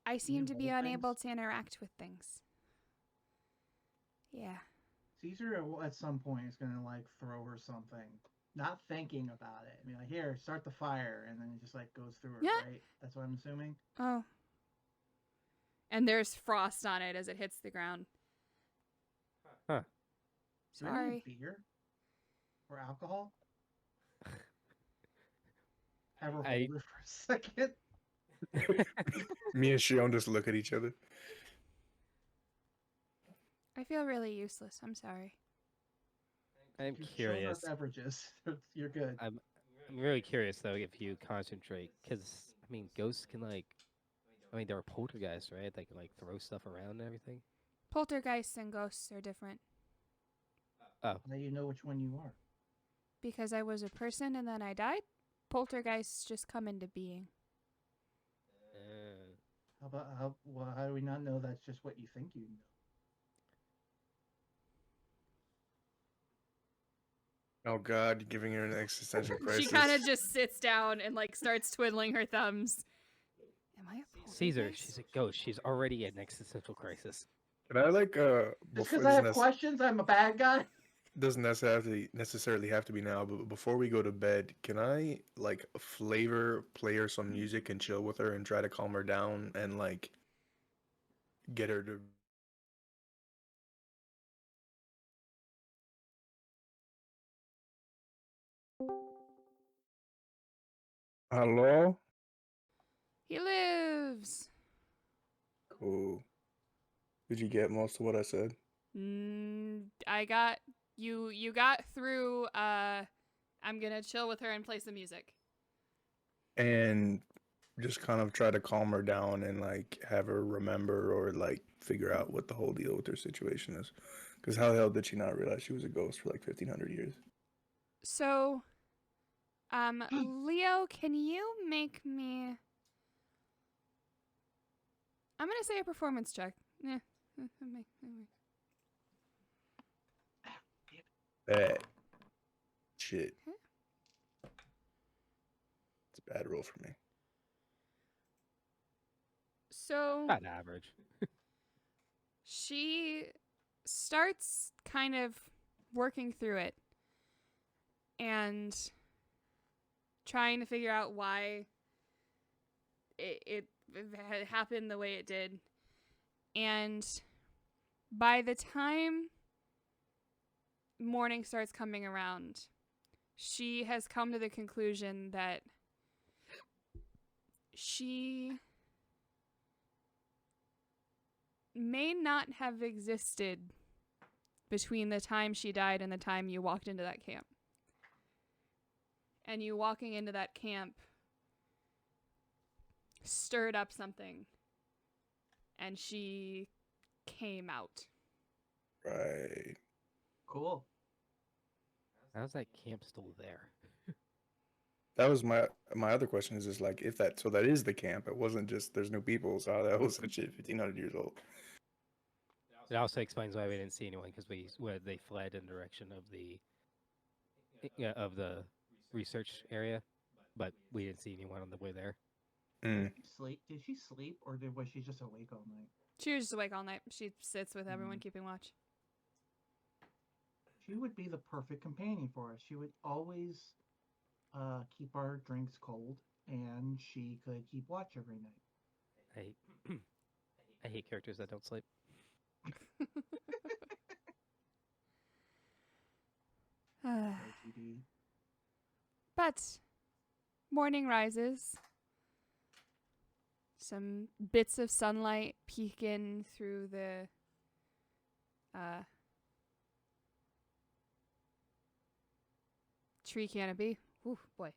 I seem to be hold unable things? to interact with things. Yeah. Caesar at some point is gonna like throw her something, not thinking about it. I mean, like, here, start the fire, and then it just like goes through her, Yeah. right? That's what I'm assuming. Oh. And there's frost on it as it hits the ground. Huh. Is there any Sorry. beer or alcohol? Have her hold I- her for a second. Me and Shion just look at each other. I feel really useless. I'm sorry. I'm Just show curious. her beverages. You're good. I'm really curious though if you concentrate, because I mean, ghosts can they're poltergeists, right? They can like throw stuff around and everything. Poltergeists and ghosts are different Now you know which one you are. because I was a person and then I died. Poltergeists just come into being. How do we not know that's just what you think you know? Oh God, you're giving her an existential crisis. She kind of just sits down and like starts twiddling her thumbs. Am I a poltergeist? Caesar, she's a ghost. She's already an existential crisis. Can I Just before because I have questions, I'm a bad guy. doesn't necessarily have to be now, but before we go to bed, can I like play her some music and chill with her and try to calm her down and like get her to Hello? He lives. Cool. Did you get most of what I said? I got you. You got through. I'm gonna chill with her and play some music. And just kind of try to calm her down and like have her remember or like figure out what the whole deal with her situation is. Because how the hell did she not realize she was a ghost for like 1,500 years? So, Leo, can you make me? I'm gonna say a performance check. Yeah. Bad. Shit. Huh? It's a bad roll for me. So About average. she starts kind of working through it and trying to figure out why it had happened the way it did. And by the time morning starts coming around, she has come to the conclusion that she may not have existed between the time she died and the time you walked into that camp. and you walking into that camp stirred up something, and she came out. Right. Cool. How's that camp still there? That was my other question is like if that so that is the camp. It wasn't just there's no people. So that was that shit 1,500 years old. It also explains why we didn't see anyone because they fled in the direction of the research area, but we didn't see anyone on the way there. Mm. Sleep? Did she sleep, or was she just awake all night? She was just awake all night. She sits with everyone keeping watch. She would be the perfect companion for us. She would always keep our drinks cold, and she could keep watch every night. I hate characters that don't sleep. OTD. But morning rises. Some bits of sunlight peek in through the tree canopy. Ooh, boy.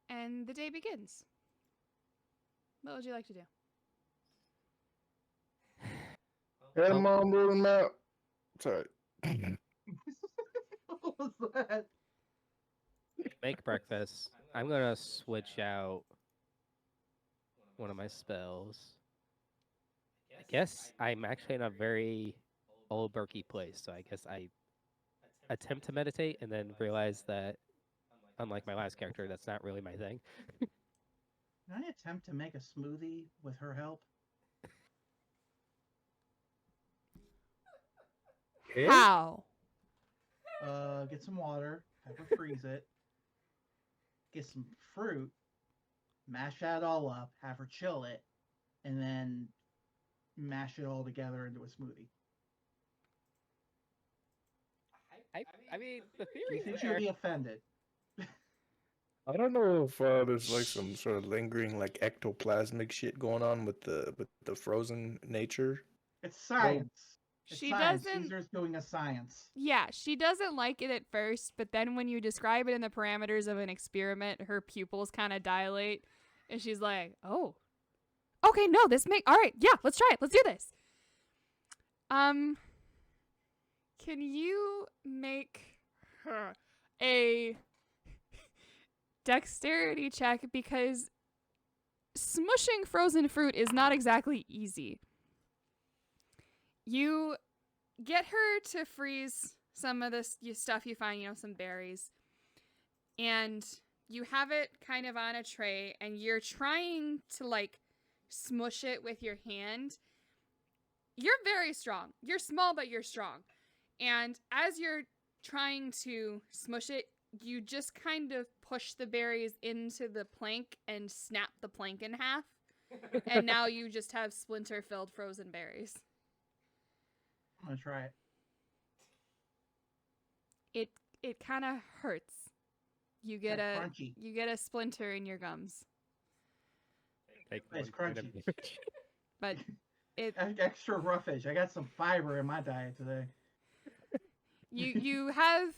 And the day begins. What would you like to do? Get him on, roll him out. Sorry. What was that? Make breakfast. I'm gonna switch out one of my spells. I guess I'm actually in a very old Berkey place, so I guess I attempt to meditate and then realize that, unlike my last character, that's not really my thing. Can I attempt to make a smoothie with her help? How? Get some water, have her freeze it, get some fruit, mash that all up, have her chill it, and then mash it all together into a smoothie. I mean, the Do you theory's think there. she'll be offended? I don't know if there's like some sort of lingering like ectoplasmic shit going on with the frozen nature. It's science. It's She science. doesn't. Caesar's doing a science. Yeah, she doesn't like it at first, but then when you describe it in the parameters of an experiment, her pupils kind of dilate, and she's like, "Oh, okay, no, all right, yeah, let's try it. Let's do this." Can you make her a dexterity check, because smushing frozen fruit is not exactly easy. You get her to freeze some of this stuff you find, some berries, and you have it kind of on a tray, and you're trying to like smush it with your hand. You're very strong. You're small, but you're strong. And as you're trying to smush it, you just kind of push the berries into the plank and snap the plank in half. And now you just have splinter-filled frozen berries. I'm gonna try it. It kind of hurts. You get Kinda a crunchy. you get a splinter in your gums. Take It's 1 point of crunchy. damage. But it Extra roughage. I got some fiber in my diet today. you have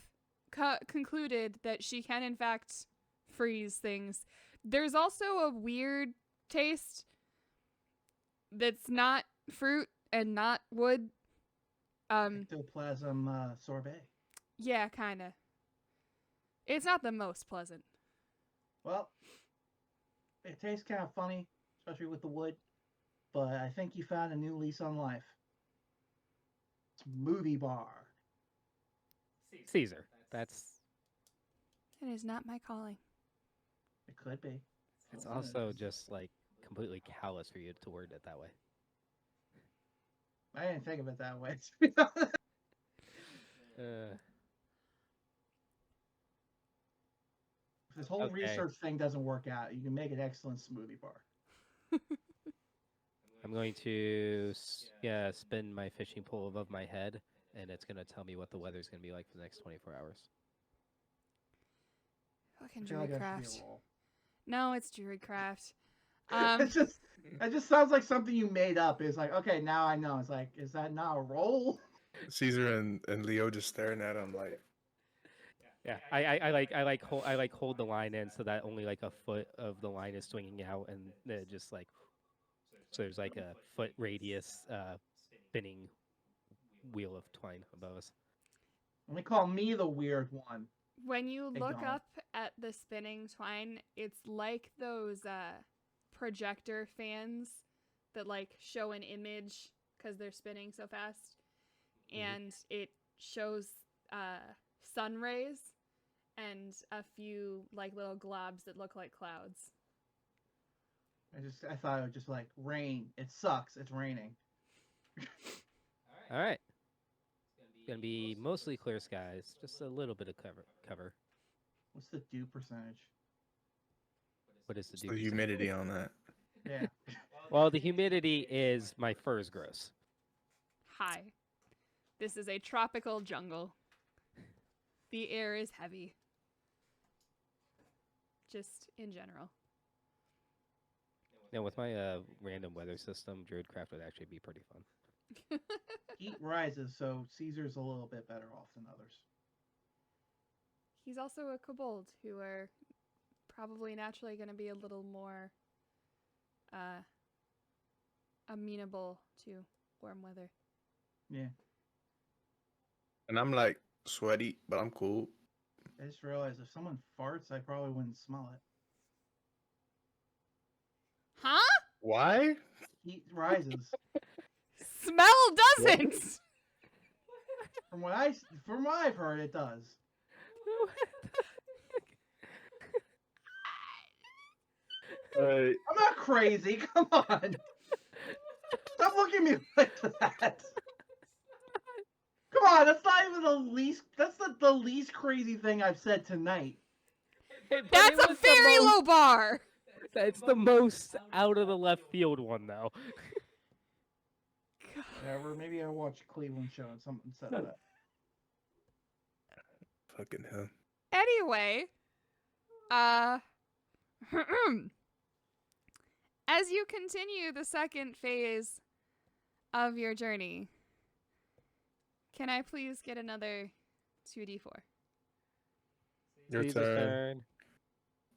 concluded that she can in fact freeze things. There's also a weird taste that's not fruit and not wood. Ectoplasm sorbet. Yeah, kind of. It's not the most pleasant. Well, it tastes kind of funny, especially with the wood. But I think you found a new lease on life. Smoothie bar. Caesar. That's. It is not my calling. It could be. It's also just like completely callous for you to word it that way. I didn't think of it that way. If this whole Okay. research thing doesn't work out, you can make an excellent smoothie bar. I'm going to spin my fishing pole above my head, and it's going to tell me what the weather's going to be like for the next 24 hours. Fucking I feel like that should Druidcraft. be a roll. No, it's Druidcraft. It just sounds like something you made up. It's like, okay, now I know. It's like, is that not a roll? Caesar and Leo just staring at him like, Yeah, I like hold the line in so that only like a foot of the line is swinging out, and then just like so there's like a foot radius spinning wheel of twine above us. Let me call me the weird one. When you Hey, look Donald. up at the spinning twine, it's like those projector fans that like show an image because they're spinning so fast, and it shows sun rays and a few like little globs that look like clouds. I thought it would just like rain. It sucks. It's raining. All right, it's gonna be mostly clear skies, just a little bit of cover. What's the dew percentage? What is the It's dew the percentage? humidity on that. Yeah. Well, the humidity is my fur's gross. Hi. This is a tropical jungle. The air is heavy. Just in general. Now, with my random weather system, Druidcraft would actually be pretty fun. Heat rises, so Caesar's a little bit better off than others. He's also a kobold who are probably naturally going to be a little more amenable to warm weather. Yeah. And I'm like sweaty, but I'm cool. I just realized if someone farts, I probably wouldn't smell it. Huh? Why? Heat rises. Smell doesn't! From what I've heard, it does. I'm not crazy. Come on. Stop looking at me like that. Come on, that's not even the least. That's the least crazy thing I've said tonight. That's a very low bar! It's the most out of the left field one, though. Whatever. Maybe I watched Cleveland show and something said that. Fucking hell. Anyway, as you continue the second phase of your journey, can I please get another 2d4? Your Caesar's turn.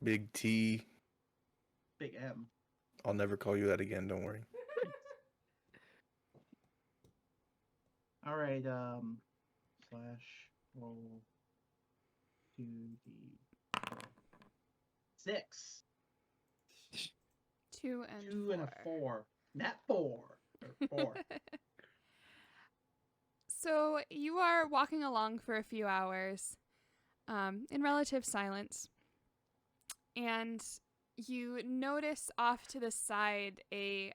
Big T. Big M. I'll never call you that again, don't worry. All right. Slash roll 2d6. 2 and 2 and a 4. Net 4. Or 4. So you are walking along for a few hours in relative silence, and you notice off to the side a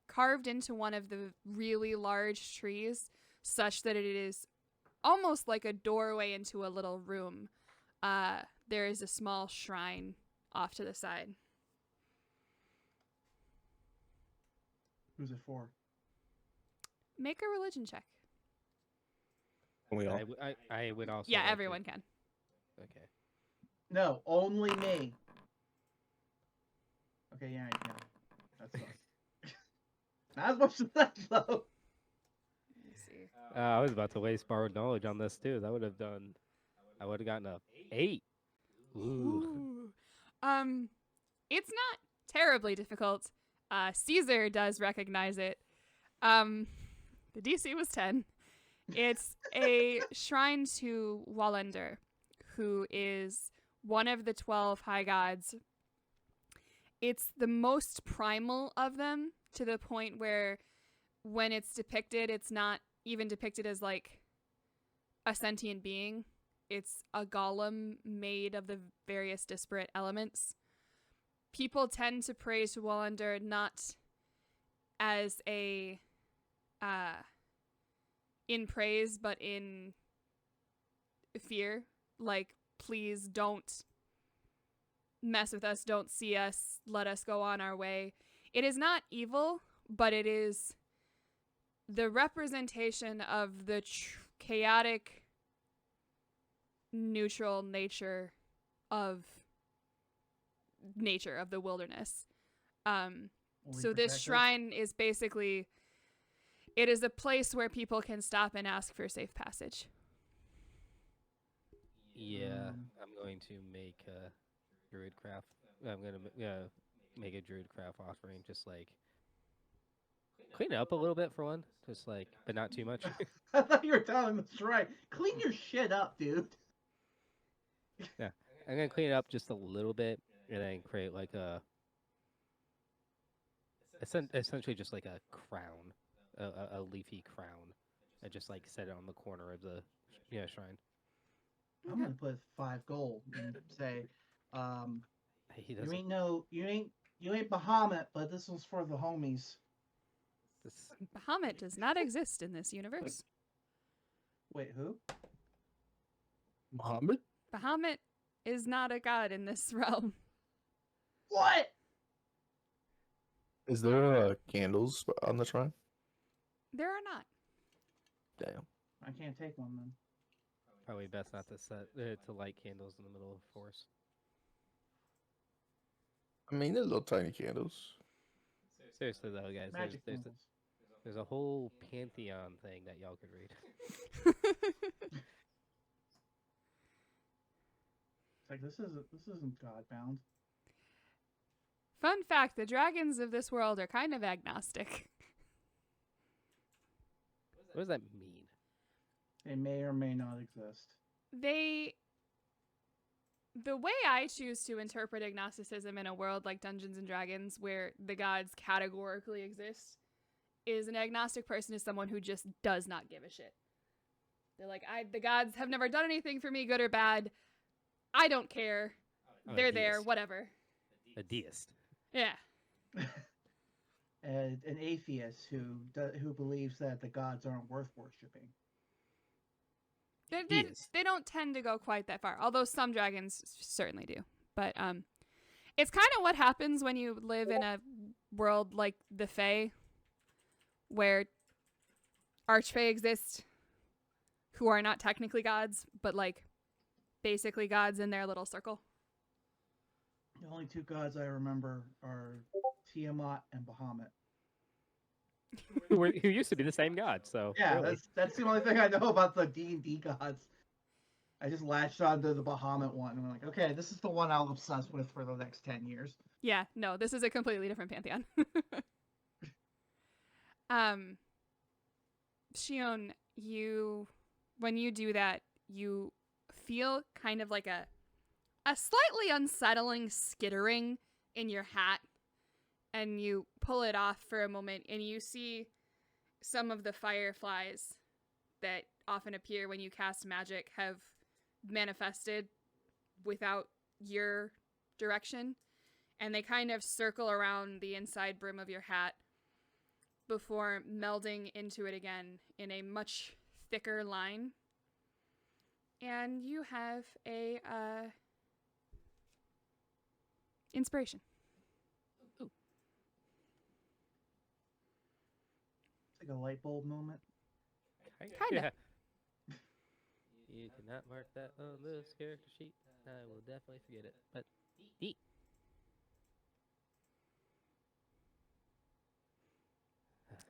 carved into one of the really large trees, such that it is almost like a doorway into a little room. There is a small shrine off to the side. Who's it for? Make a religion check. We all. I would also. Yeah, like to- everyone can. Okay. No, only me. Okay, yeah, yeah. That's fine. Not as much as that, though. Let me see. I was about to waste borrowed knowledge on this too. I would have gotten a 8. Ooh. Ooh. It's not terribly difficult. Caesar does recognize it. The DC was 10. It's a shrine to Wallander, who is one of the 12 high gods. It's the most primal of them, to the point where when it's depicted, it's not even depicted as like a sentient being. It's a golem made of the various disparate elements. People tend to praise Wallander not as a in praise, but in fear. Like, please don't mess with us, don't see us, let us go on our way. It is not evil, but it is the representation of the chaotic, neutral nature of the wilderness. So this shrine is basically, it is a place where people can stop and ask for safe passage. Yeah, Um, I'm going to make a druid craft. I'm gonna make a druid craft offering. Just like clean it up a little bit for one. Just like, but not too much. I thought you were telling the right. Clean your shit up, dude. Yeah, I'm gonna clean it up just a little bit, and then create like essentially just like a crown, a leafy crown, and just like set it on the corner of the shrine. I'm Okay. gonna put 5 gold and say, He you doesn't. ain't no, you ain't Bahamut, but this one's for the homies. This, Bahamut does not exist in this universe. Wait, who? Muhammad? Bahamut is not a god in this realm. What? Is there candles on the shrine? There are not. Damn. I can't take one then. probably best not to set to light candles in the middle of the forest. I mean, they're little tiny candles. Seriously though, guys, Magic candles. there's a whole pantheon thing that y'all could read. It's like this isn't Godbound. Fun fact, the dragons of this world are kind of agnostic. What does that mean? They may or may not exist. The way I choose to interpret agnosticism in a world like Dungeons and Dragons, where the gods categorically exist, is an agnostic person is someone who just does not give a shit. They're like, the gods have never done anything for me, good or bad. I don't care. Oh, a They're there, deist. whatever. A deist. Yeah. An atheist who believes that the gods aren't worth worshiping. Deist. They don't tend to go quite that far, although some dragons certainly do. But it's kind of what happens when you live in a world like the Fae, where archfae exist, who are not technically gods, but like basically gods in their little circle. The only 2 gods I remember are Tiamat and Bahamut. Who used to be the same god, so Yeah, really. that's the only thing I know about the D&D gods. I just latched onto the Bahamut one, and I'm like, okay, this is the one I'll obsess with for the next 10 years. Yeah, no, this is a completely different pantheon. Shion, when you do that, you feel kind of like a slightly unsettling skittering in your hat, and you pull it off for a moment, and you see some of the fireflies that often appear when you cast magic have manifested without your direction, and they kind of circle around the inside brim of your hat before melding into it again in a much thicker line. And you have a inspiration. It's like a light bulb moment. Kinda. You cannot mark that on this character sheet. I will definitely forget it. But neat.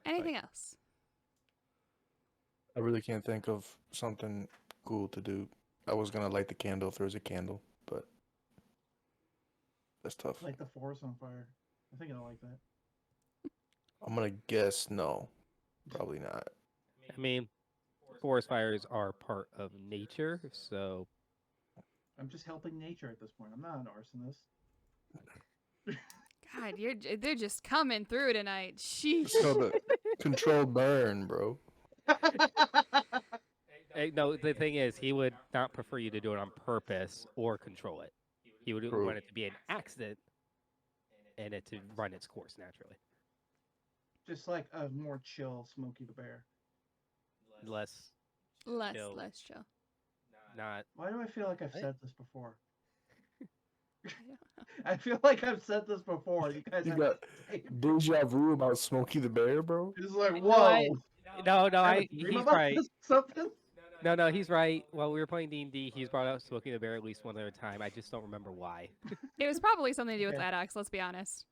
Anything else? I really can't think of something cool to do. I was gonna light the candle if there was a candle, but that's tough. Light the forest on fire. I think I like that. I'm gonna guess no. Probably not. I mean, forest fires are part of nature, so I'm just helping nature at this point. I'm not an arsonist. God, they're just coming through tonight. Sheesh. So the controlled burn, bro. no. The thing is, he would not prefer you to do it on purpose or control it. He would True. want it to be an accident and it to run its course naturally. Just like a more chill Smokey the Bear. Less, Less chill. not. Why do I feel like I've What? said this before? I don't know. I feel like I've said this before. You guys You have got the same. deja vu about Smokey the Bear, bro. It's like, You know whoa. what? No, I have a dream he's about right. this, something? No, he's right. While we were playing D&D, he's brought up Smoking the Bear at least one other time. I just don't remember why. It was probably something to do with Okay. Adax, let's be honest.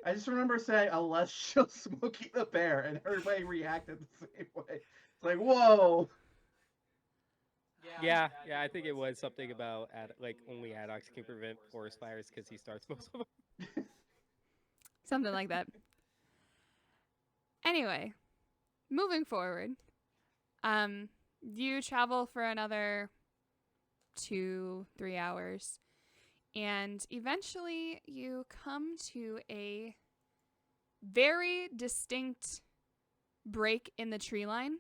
I just remember saying a less chill Smokey the Bear, and everybody reacted the same way. It's like, whoa. Yeah, I think it was something about like only Addox can prevent forest fires because he starts most of them. Something like that. Anyway, moving forward, you travel for another 2-3 hours, and eventually you come to a very distinct break in the tree line,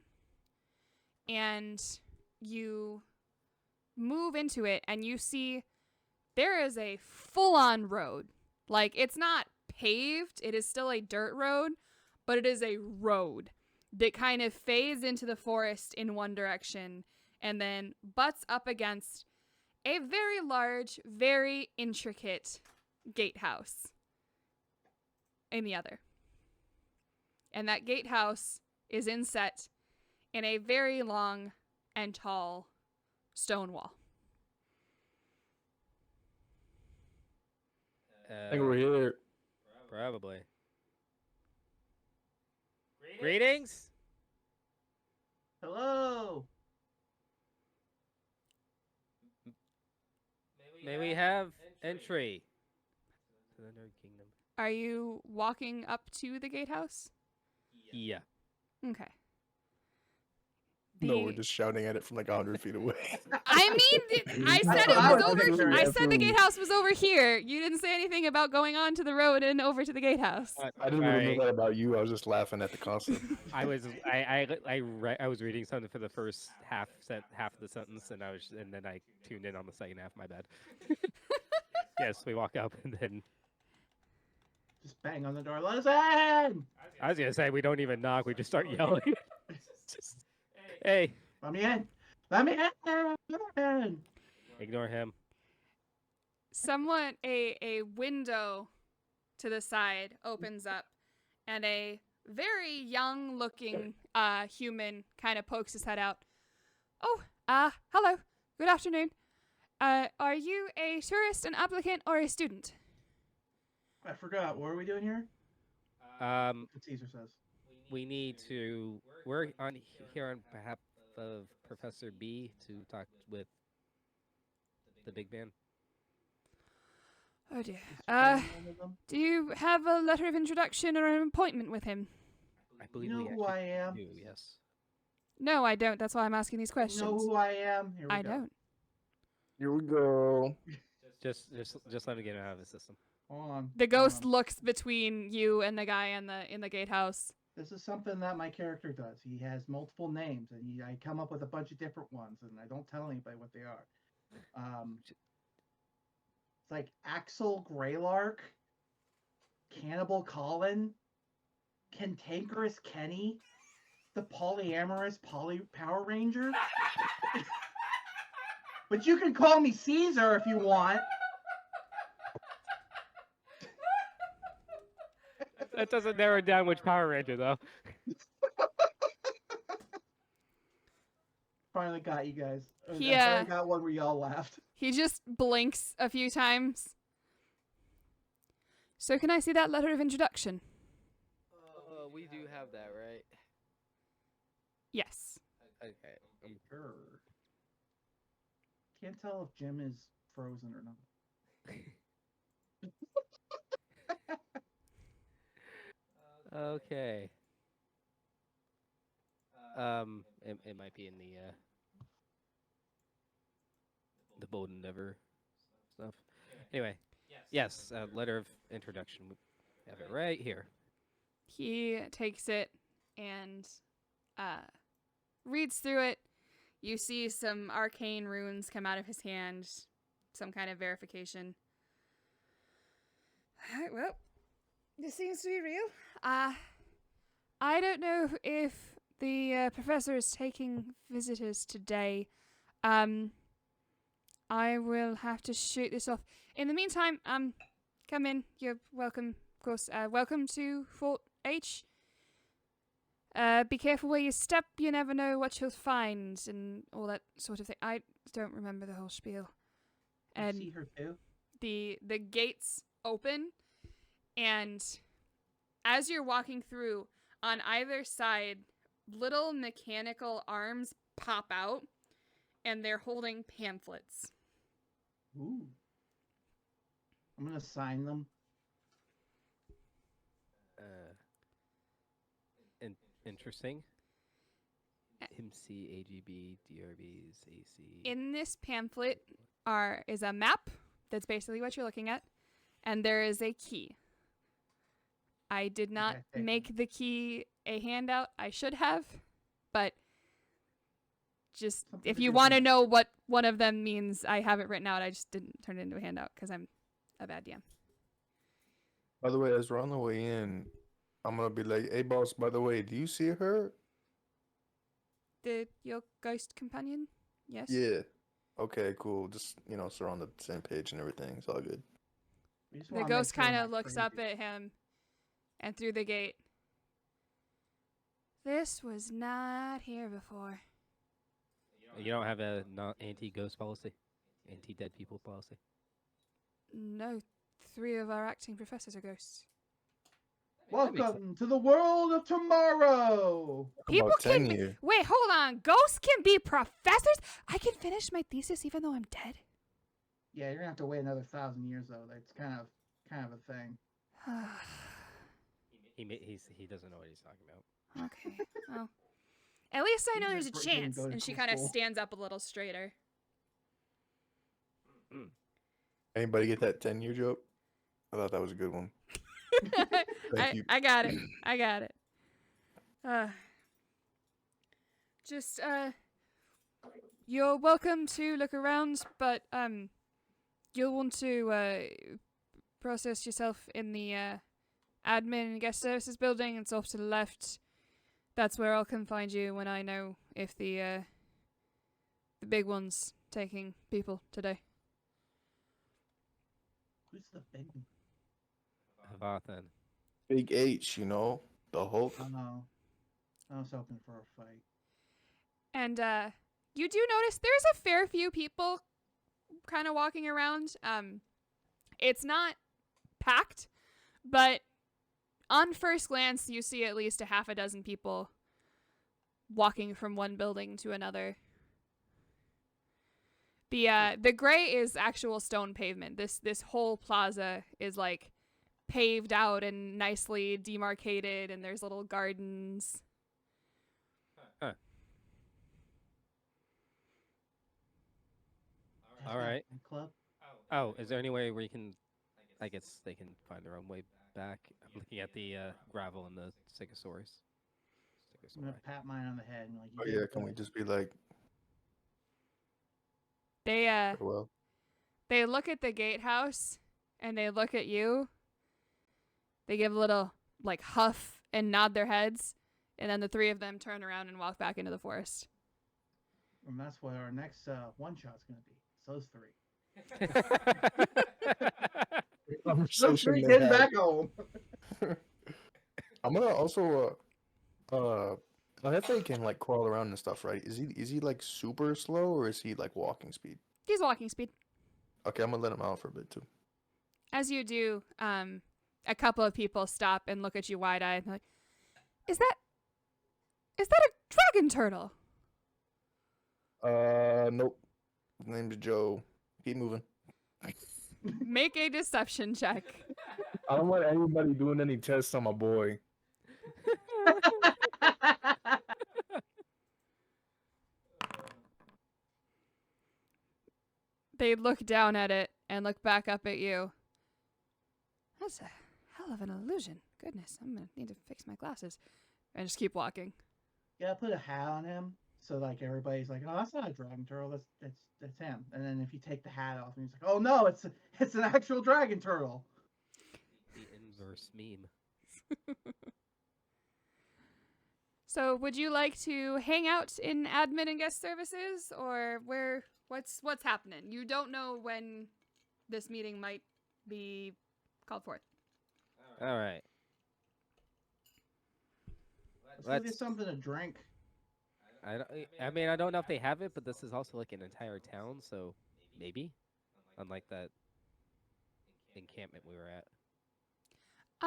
and you move into it, and you see there is a full-on road. Like, it's not paved, it is still a dirt road, but it is a road that kind of fades into the forest in one direction and then butts up against a very large, very intricate gatehouse in the other. And that gatehouse is inset in a very long and tall stone wall. I think we're here. Probably. Greetings? Hello. May we have entry to the Nerd Kingdom? Are you walking up to the gatehouse? Yeah. Okay. No, we're just shouting at it from like 100 feet away. I mean, I said it I was was over. thinking I that said the too. gatehouse was over here. You didn't say anything about going on to the road and over to the gatehouse. I didn't really know that about you. I was just laughing at the concept. I was reading something for the first half of the sentence, and then I tuned in on the second half. My bad. Yes, we walk up, and then Just bang on the door. Let us in. I was gonna say we don't even knock. We just start yelling. Just, hey, Let me in. Let me in. Let me in. ignore him. Somewhat a window to the side opens up, and a very young looking human kind of pokes his head out. Oh, hello. Good afternoon. Are you a tourist, an applicant, or a student? I forgot. What are we doing here? What Caesar says. We need to. We're on here on behalf of Professor B to talk with the big man. Oh dear. Is Karen one of them? Do you have a letter of introduction or an appointment with him? I believe You know we who I actually am? do. Yes. No, I don't. That's why I'm asking these questions. You know who I am? Here we I go. don't. Here we go. Just let me get him out of the system. Hold on. The hold ghost on. looks between you and the guy in the gatehouse. This is something that my character does. He has multiple names, and I come up with a bunch of different ones, and I don't tell anybody what they are. It's like Axel Greylark, Cannibal Colin, Cantankerous Kenny, the Polyamorous Power Ranger. But you can call me Caesar if you want. That doesn't narrow down which Power Ranger though. Finally got you guys. I Yeah. finally got one where y'all laughed. He just blinks a few times. So can I see that letter of introduction? We do have that, right? Yes. Okay. Sure. Can't tell if Jim is frozen or not. Okay. It might be in the Bold Endeavor stuff. Anyway, yes, letter of introduction. We have it right here. He takes it and reads through it. You see some arcane runes come out of his hand, some kind of verification. Alright, well, this seems to be real. I don't know if the professor is taking visitors today. I will have to shoot this off. In the meantime, come in. You're welcome, of course. Welcome to Fort H. Be careful where you step. You never know what you'll find and all that sort of thing. I don't remember the whole spiel. You And see her too? the gates open, and as you're walking through, on either side, little mechanical arms pop out, and they're holding pamphlets. Ooh. I'm gonna sign them. Interesting. Uh, MC, AGB, DRBs, AC. In this pamphlet is a map. That's basically what you're looking at. And there is a key. I did not Okay, take make the key a handout. I should have. But just Something if to you do want to with- know what one of them means, I have it written out. I just didn't turn it into a handout because I'm a bad DM. By the way, as we're on the way in, I'm gonna be like, "Hey, boss. By the way, do you see her?" Your ghost companion? Yes? Yeah. Okay, cool. Just so we're on the same page and everything. It's all good. We just The wanna make ghost sure we're kind not of looks up crazy. at him and through the gate. This was not here before. You don't have a anti-ghost policy, anti-dead people policy. No, 3 of our acting professors are ghosts. That makes sense. Welcome to the world of tomorrow. People About can 10 be. year. Wait, hold on. Ghosts can be professors? I can finish my thesis even though I'm dead? Yeah, you're gonna have to wait another 1,000 years though. That's kind of a thing. He doesn't know what he's talking about. Okay. Well, at least I know He there's a just didn't chance. go to And she cool kind of school. stands up a little straighter. Anybody get that 10-year joke? I thought that was a good one. Thank you. I got it. I got it. Just you're welcome to look around, but you'll want to process yourself in the admin and guest services building. It's off to the left. That's where I'll come find you when I know if the big one's taking people today. Who's the big? Havathan. Big H, the Hulk. I don't know. I was hoping for a fight. And you do notice there's a fair few people kind of walking around. It's not packed, but on first glance, you see at least a half a dozen people walking from one building to another. The gray is actual stone pavement. This whole plaza is like paved out and nicely demarcated, and there's little gardens. All right. Club. Oh, is there any way where you can? I guess they can find their own way back. I'm looking at the gravel and the Stegosaurus. I'm gonna pat mine on the head and like. Oh "You yeah, did can we good." just be like, They well, They look at the gatehouse and they look at you. They give a little like huff and nod their heads, and then the 3 of them turn around and walk back into the forest. And that's what our next one shot's gonna be. It's those 3. Those conversation 3 they getting had. back home. I'm gonna also Hefe can like crawl around and stuff, right? Is he like super slow or is he like walking speed? He's walking speed. Okay, I'm gonna let him out for a bit too. As you do, a couple of people stop and look at you wide-eyed. And like, is that a dragon turtle? Nope. His name's Joe. Keep moving. Make a deception check. I don't want anybody doing any tests on my boy. They look down at it and look back up at you. That's a hell of an illusion. Goodness, I'm gonna need to fix my glasses. And just keep walking. Yeah, put a hat on him so like everybody's like, oh, that's not a dragon turtle. That's him. And then if you take the hat off, and he's like, oh no, it's an actual dragon turtle. The inverse meme. So, would you like to hang out in admin and guest services, or what's happening? You don't know when this meeting might be called forth. All right. Let's go get something to drink. I mean, I don't know if they have it, but this is also like an entire town, so maybe. Unlike that encampment we were at.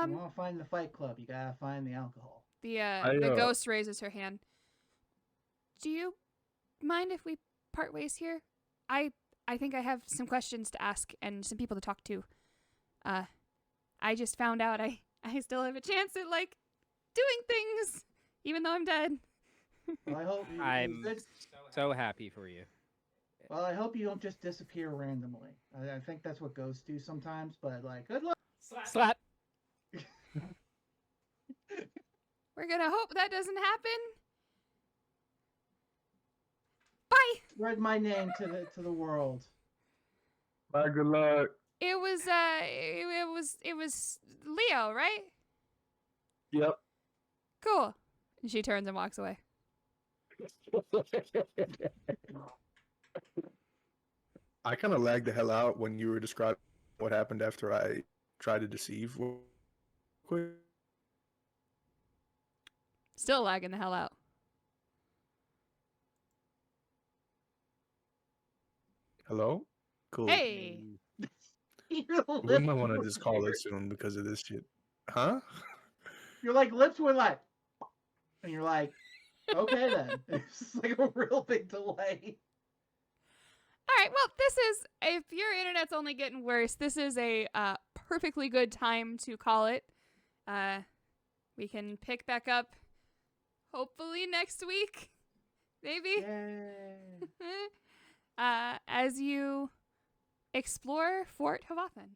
You want to find the Fight Club, you gotta find the alcohol. The ghost raises her hand. Do you mind if we part ways here. I think I have some questions to ask and some people to talk to. I just found out I still have a chance at like doing things even though I'm dead. Well, I hope I'm so happy for you. Well, I hope you don't just disappear randomly. I think that's what ghosts do sometimes. But like, good luck. Slap. We're gonna hope that doesn't happen. Bye. Spread my name to the world. Bye, good luck. It was Leo, right? Yep. Cool. And she turns and walks away. I kind of lagged the hell out when you were describing what happened after I tried to deceive. Quick. Still lagging the hell out. Hello? Cool. Hey. Your We lips might want to were just call it weird. soon because of this shit. Huh? Your like lips were like, and you're like, okay then. It's just like a real big delay. All right. Well, this is if your internet's only getting worse. This is a perfectly good time to call it. We can pick back up. Hopefully next week, maybe. Yay. As you explore Fort Havathan.